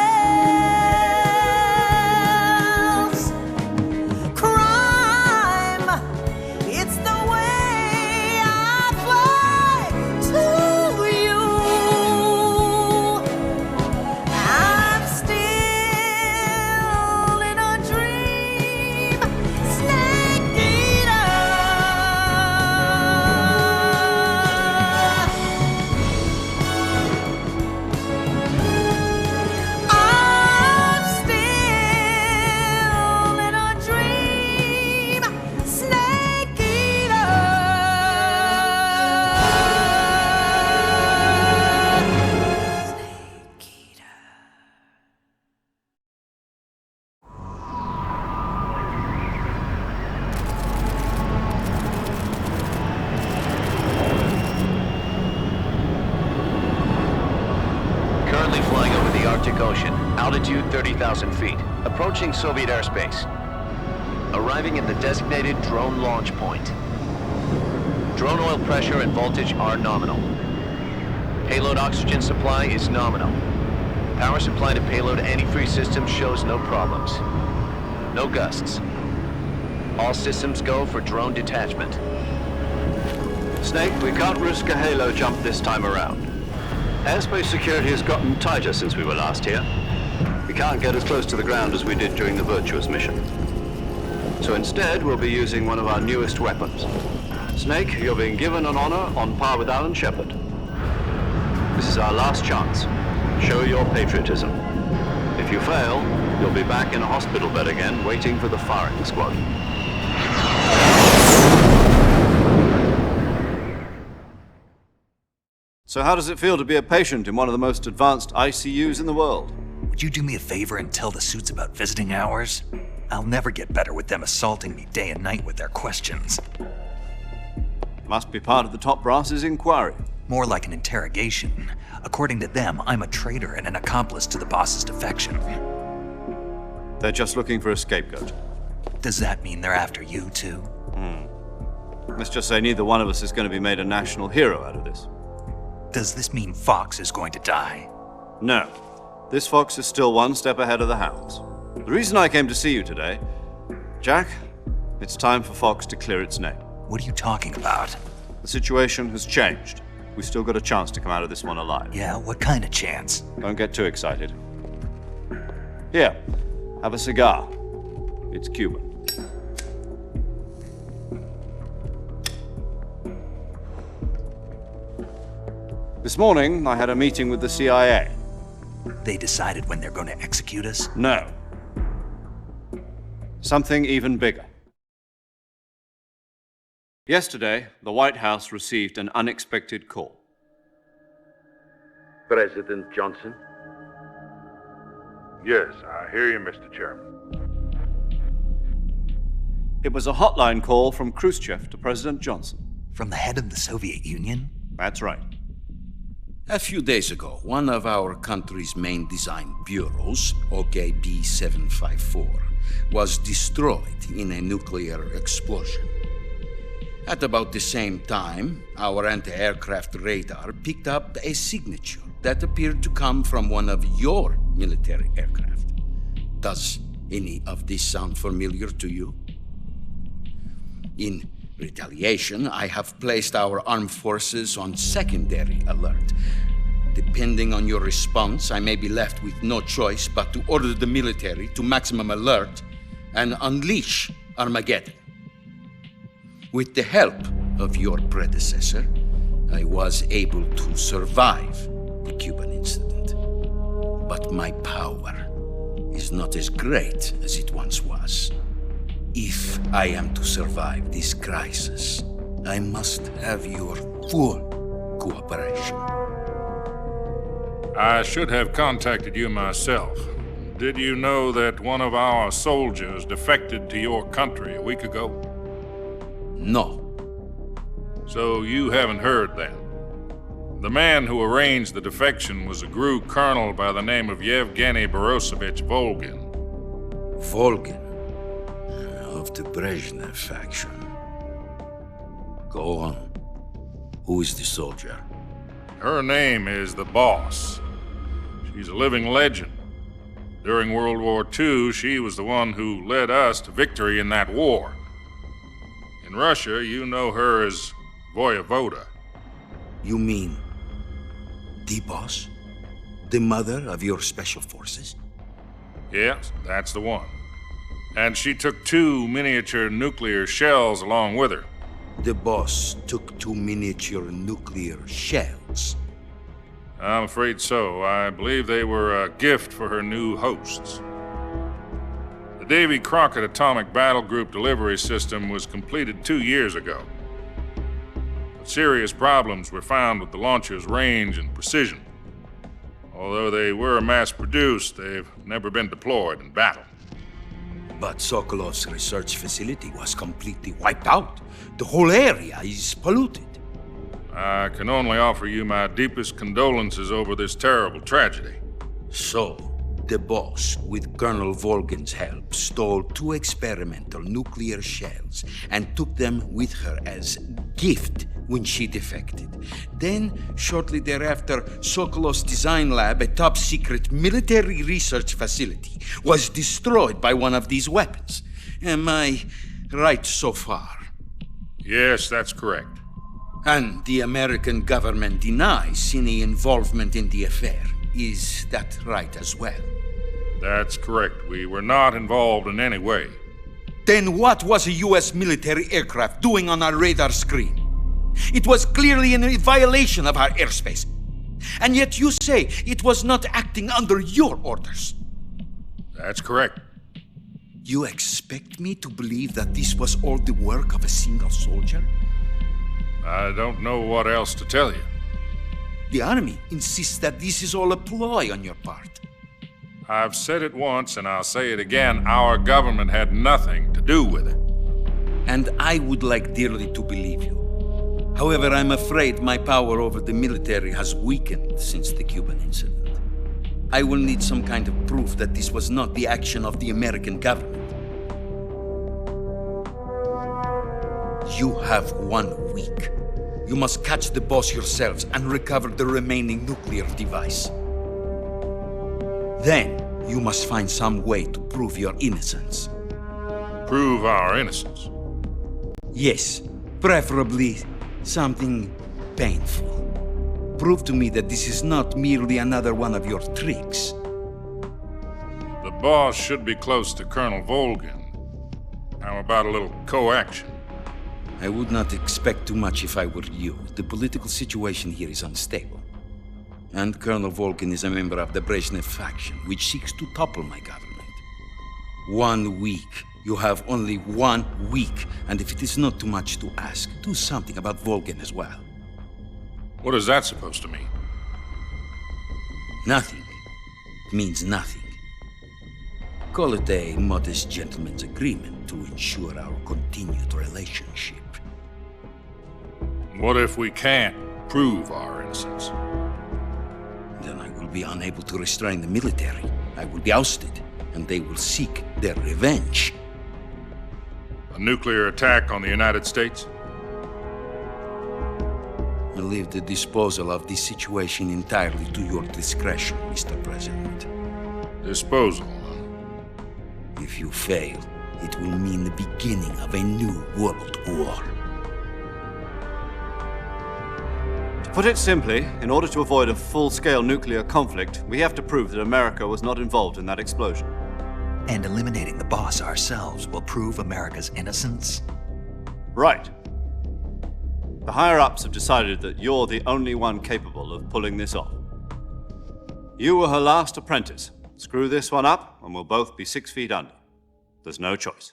else. Crime, it's the way I fly to you. I'm still in a dream, snake eater. I'm still in a dream, snake eater. Snake eater. Currently flying over the Arctic Ocean. Altitude 30,000 feet. Approaching Soviet airspace. Arriving at the designated drone launch point. Drone oil pressure and voltage are nominal. Payload oxygen supply is nominal. Power supply to payload antifreeze system shows no problems. No gusts. All systems go for drone detachment. Snake, we can't risk a halo jump this time around. Airspace security has gotten tighter since we were last here. We can't get as close to the ground as we did during the Virtuous mission. So instead, we'll be using one of our newest weapons. Snake, you're being given an honor on par with Alan Shepard. This is our last chance. Show your patriotism. If you fail, you'll be back in a hospital bed again, waiting for the firing squad. So how does it feel to be a patient in one of the most advanced ICUs in the world? Would you do me a favor and tell the suits about visiting hours? I'll never get better with them assaulting me day and night with their questions. Must be part of the top brass's inquiry. More like an interrogation. According to them, I'm a traitor and an accomplice to the boss's defection. They're just looking for a scapegoat. Does that mean they're after you, too? Let's just say neither one of us is going to be made a national hero out of this. Does this mean Fox is going to die? No. This fox is still one step ahead of the hounds. The reason I came to see you today, Jack, it's time for Fox to clear its name. What are you talking about? The situation has changed. We've still got a chance to come out of this one alive. Yeah, what kind of chance? Don't get too excited. Here, have a cigar. It's Cuban. This morning, I had a meeting with the CIA. They decided when they're going to execute us? No. Something even bigger. Yesterday, the White House received an unexpected call. President Johnson? Yes, I hear you, Mr. Chairman. It was a hotline call from Khrushchev to President Johnson. From the head of the Soviet Union? That's right. A few days ago, one of our country's main design bureaus, OKB 754, was destroyed in a nuclear explosion. At about the same time, our anti-aircraft radar picked up a signature that appeared to come from one of your military aircraft. Does any of this sound familiar to you? In retaliation, I have placed our armed forces on secondary alert. Depending on your response, I may be left with no choice but to order the military to maximum alert and unleash Armageddon. With the help of your predecessor, I was able to survive the Cuban incident. But my power is not as great as it once was. If I am to survive this crisis, I must have your full cooperation. I should have contacted you myself. Did you know that one of our soldiers defected to your country a week ago? No. So you haven't heard then. The man who arranged the defection was a GRU colonel by the name of Yevgeny Borosovich Volgin. Volgin? Of the Brezhnev faction. Go on. Who is the soldier? Her name is the Boss. She's a living legend. During World War II, she was the one who led us to victory in that war. In Russia, you know her as Voyevoda. You mean the Boss? The mother of your special forces? Yes, that's the one. And she took 2 miniature nuclear shells along with her. The Boss took 2 miniature nuclear shells. I'm afraid so. I believe they were a gift for her new hosts. The Davy Crockett Atomic Battle Group delivery system was completed 2 years ago. But serious problems were found with the launcher's range and precision. Although they were mass-produced, they've never been deployed in battle. But Sokolov's research facility was completely wiped out. The whole area is polluted. I can only offer you my deepest condolences over this terrible tragedy. So, the Boss, with Colonel Volgin's help, stole 2 experimental nuclear shells and took them with her as gift when she defected. Then, shortly thereafter, Sokolov's design lab, a top-secret military research facility, was destroyed by one of these weapons. Am I right so far? Yes, that's correct. And the American government denies any involvement in the affair. Is that right as well? That's correct. We were not involved in any way. Then what was a U.S. military aircraft doing on our radar screen? It was clearly in violation of our airspace. And yet you say it was not acting under your orders. That's correct. You expect me to believe that this was all the work of a single soldier? I don't know what else to tell you. The Army insists that this is all a ploy on your part. I've said it once and I'll say it again. Our government had nothing to do with it. And I would like dearly to believe you. However, I'm afraid my power over the military has weakened since the Cuban incident. I will need some kind of proof that this was not the action of the American government. You have 1 week. You must catch the Boss yourselves and recover the remaining nuclear device. Then, you must find some way to prove your innocence. Prove our innocence? Yes, preferably something painful. Prove to me that this is not merely another one of your tricks. The Boss should be close to Colonel Volgin. How about a little coaction? I would not expect too much if I were you. The political situation here is unstable. And Colonel Volgin is a member of the Brezhnev faction, which seeks to topple my government. 1 week. You have only 1 week. And if it is not too much to ask, do something about Volgin as well. What is that supposed to mean? Nothing. It means nothing. Call it a modest gentleman's agreement to ensure our continued relationship. What if we can't prove our innocence? Then I will be unable to restrain the military. I will be ousted, and they will seek their revenge. A nuclear attack on the United States? I leave the disposal of this situation entirely to your discretion, Mr. President. Disposal? If you fail, it will mean the beginning of a new world war. To put it simply, in order to avoid a full-scale nuclear conflict, we have to prove that America was not involved in that explosion. And eliminating the Boss ourselves will prove America's innocence? Right. The higher-ups have decided that you're the only one capable of pulling this off. You were her last apprentice. Screw this one up, and we'll both be 6 feet under. There's no choice.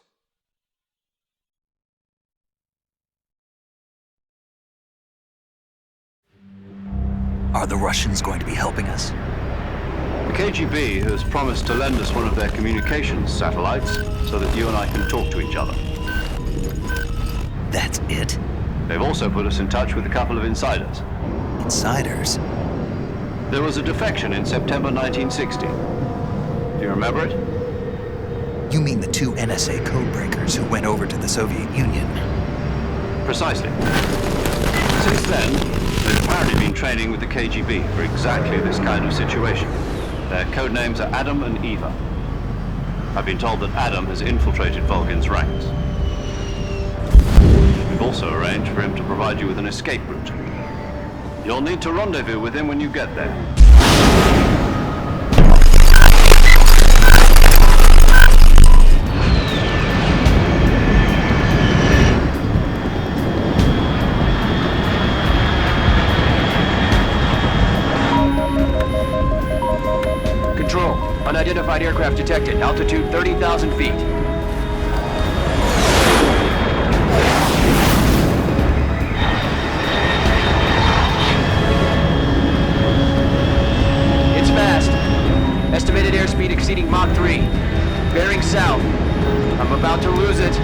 Are the Russians going to be helping us? The KGB has promised to lend us one of their communications satellites so that you and I can talk to each other. That's it? They've also put us in touch with a couple of insiders. Insiders? There was a defection in September 1960. Do you remember it? You mean the 2 NSA codebreakers who went over to the Soviet Union? Precisely. Since then, they've apparently been training with the KGB for exactly this kind of situation. Their code names are Adam and Eva. I've been told that Adam has infiltrated Volgin's ranks. We've also arranged for him to provide you with an escape route. You'll need to rendezvous with him when you get there. Control. Unidentified aircraft detected. Altitude 30,000 feet. It's fast. Estimated airspeed exceeding Mach 3. Bearing south. I'm about to lose it.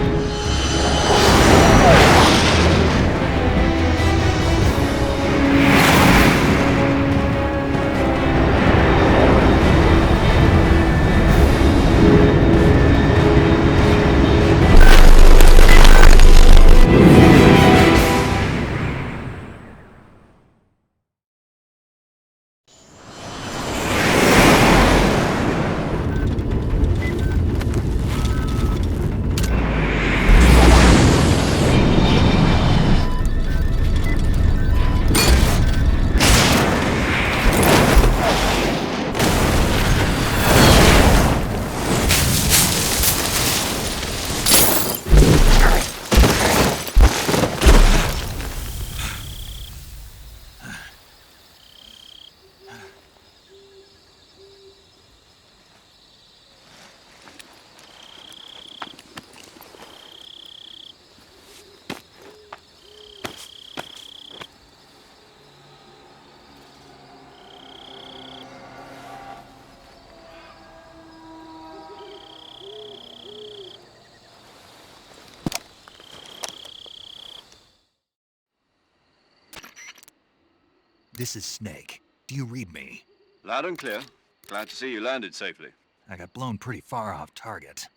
This is Snake. Do you read me? Loud and clear. Glad to see you landed safely. I got blown pretty far off target.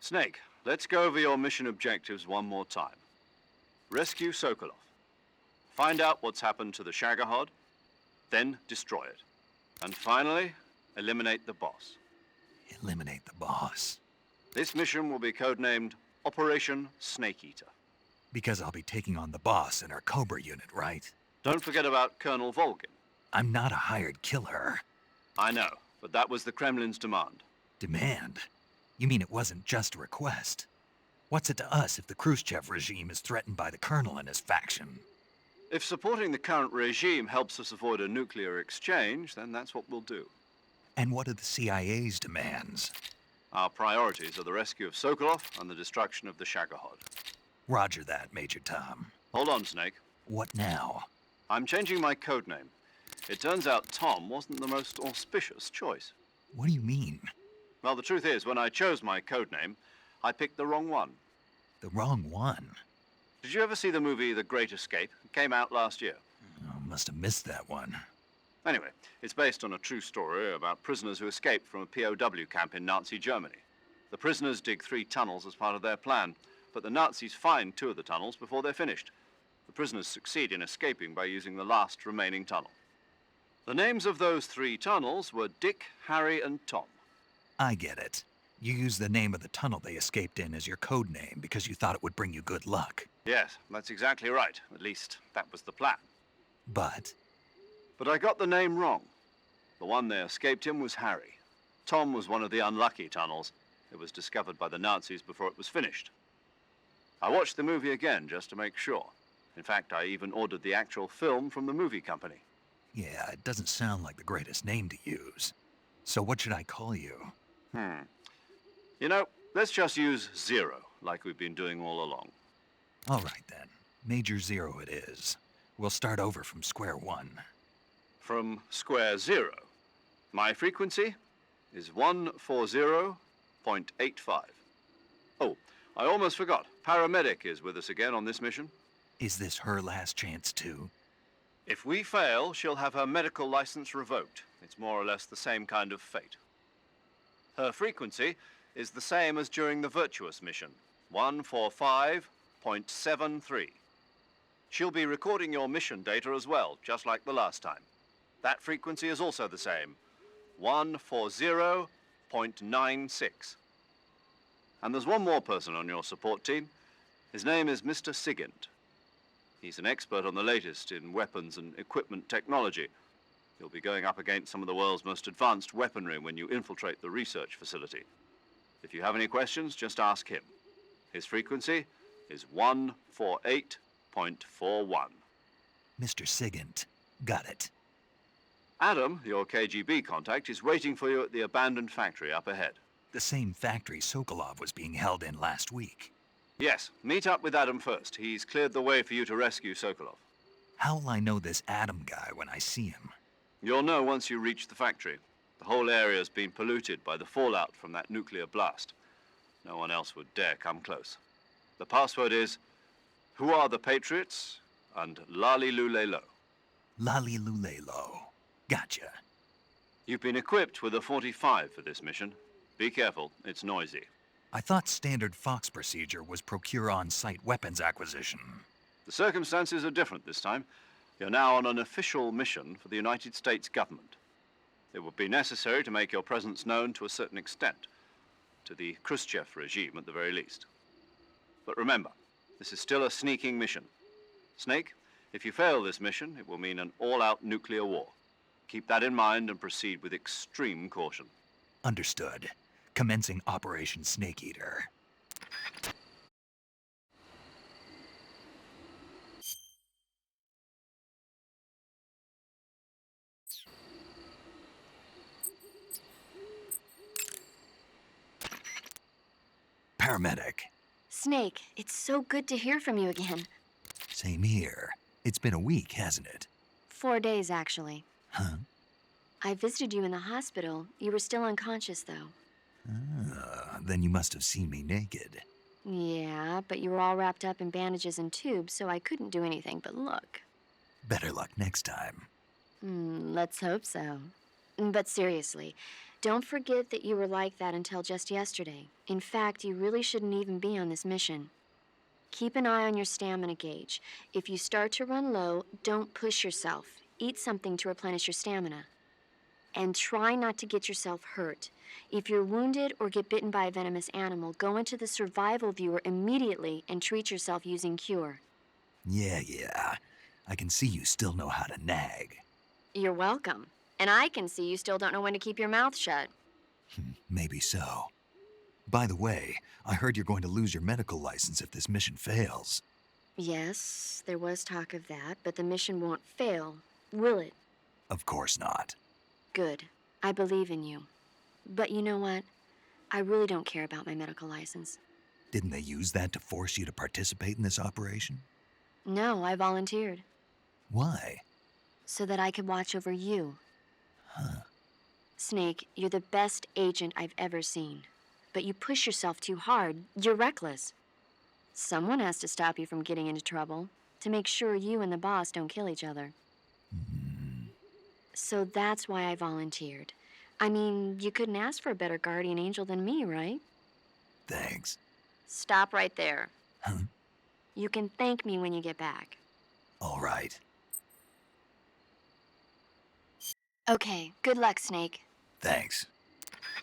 Snake, let's go over your mission objectives one more time. Rescue Sokolov. Find out what's happened to the Shagohod, then destroy it. And finally, eliminate the boss. Eliminate the boss. This mission will be codenamed Operation Snake Eater. Because I'll be taking on the boss in our Cobra unit, right? Don't forget about Colonel Volgin. I'm not a hired killer. I know, but that was the Kremlin's demand. Demand? You mean it wasn't just a request? What's it to us if the Khrushchev regime is threatened by the Colonel and his faction? If supporting the current regime helps us avoid a nuclear exchange, then that's what we'll do. And what are the CIA's demands? Our priorities are the rescue of Sokolov and the destruction of the Shagohod. Roger that, Major Tom. Hold on, Snake. What now? I'm changing my codename. It turns out Tom wasn't the most auspicious choice. What do you mean? Well, the truth is, when I chose my codename, I picked the wrong one. The wrong one? Did you ever see the movie The Great Escape? It came out last year. Oh, must have missed that one. Anyway, it's based on a true story about prisoners who escaped from a POW camp in Nazi Germany. The prisoners dig 3 tunnels as part of their plan, but the Nazis find 2 of the tunnels before they're finished. The prisoners succeed in escaping by using the last remaining tunnel. The names of those 3 tunnels were Dick, Harry, and Tom. I get it. You used the name of the tunnel they escaped in as your code name because you thought it would bring you good luck. Yes, that's exactly right. At least, that was the plan. But I got the name wrong. The one they escaped in was Harry. Tom was one of the unlucky tunnels. It was discovered by the Nazis before it was finished. I watched the movie again just to make sure. In fact, I even ordered the actual film from the movie company. yeah, it doesn't sound like the greatest name to use. So what should I call you? You know, let's just use Zero, like we've been doing all along. All right then. Major Zero it is. We'll start over from square one. from square zero. My frequency is 140.85. Oh, I almost forgot. Paramedic is with us again on this mission. Is this her last chance, too? If we fail, she'll have her medical license revoked. It's more or less the same kind of fate. Her frequency is the same as during the Virtuous mission, 145.73. She'll be recording your mission data as well, just like the last time. That frequency is also the same, 140.96. And there's one more person on your support team. His name is Mr. Sigint. He's an expert on the latest in weapons and equipment technology. You'll be going up against some of the world's most advanced weaponry when you infiltrate the research facility. If you have any questions, just ask him. His frequency is 148.41. Mr. Sigint. Got it. Adam, your KGB contact, is waiting for you at the abandoned factory up ahead. The same factory Sokolov was being held in last week. Yes, meet up with Adam first. He's cleared the way for you to rescue Sokolov. How'll I know this Adam guy when I see him? You'll know once you reach the factory. The whole area's been polluted by the fallout from that nuclear blast. No one else would dare come close. The password is, "Who are the Patriots?" and "Lali Lulelo." Lali Lulelo. Gotcha. You've been equipped with a 45 for this mission. Be careful, it's noisy. I thought standard Fox procedure was procure on-site weapons acquisition. The circumstances are different this time. You're now on an official mission for the United States government. It would be necessary to make your presence known to a certain extent, to the Khrushchev regime at the very least. But remember, this is still a sneaking mission. Snake, if you fail this mission, it will mean an all-out nuclear war. Keep that in mind and proceed with extreme caution. Understood. Commencing Operation Snake Eater. Paramedic. Snake, it's so good to hear from you again. Same here. It's been a week, hasn't it? 4 days, actually. Huh? I visited you in the hospital. You were still unconscious, though. Then you must have seen me naked. Yeah, but you were all wrapped up in bandages and tubes, so I couldn't do anything but look. Better luck next time. Let's hope so. But seriously, don't forget that you were like that until just yesterday. In fact, you really shouldn't even be on this mission. Keep an eye on your stamina gauge. If you start to run low, don't push yourself. Eat something to replenish your stamina. And try not to get yourself hurt. If you're wounded or get bitten by a venomous animal, go into the survival viewer immediately and treat yourself using Cure. Yeah. I can see you still know how to nag. You're welcome. And I can see you still don't know when to keep your mouth shut. Maybe so. By the way, I heard you're going to lose your medical license if this mission fails. Yes, there was talk of that, but the mission won't fail, will it? Of course not. Good. I believe in you. But you know what? I really don't care about my medical license. Didn't they use that to force you to participate in this operation? No, I volunteered. Why? So that I could watch over you. Huh. Snake, you're the best agent I've ever seen. But you push yourself too hard. You're reckless. Someone has to stop you from getting into trouble, to make sure you and the boss don't kill each other. So that's why I volunteered. I mean, you couldn't ask for a better guardian angel than me, right? Thanks. Stop right there. Huh? You can thank me when you get back. All right. Okay, good luck, Snake. Thanks.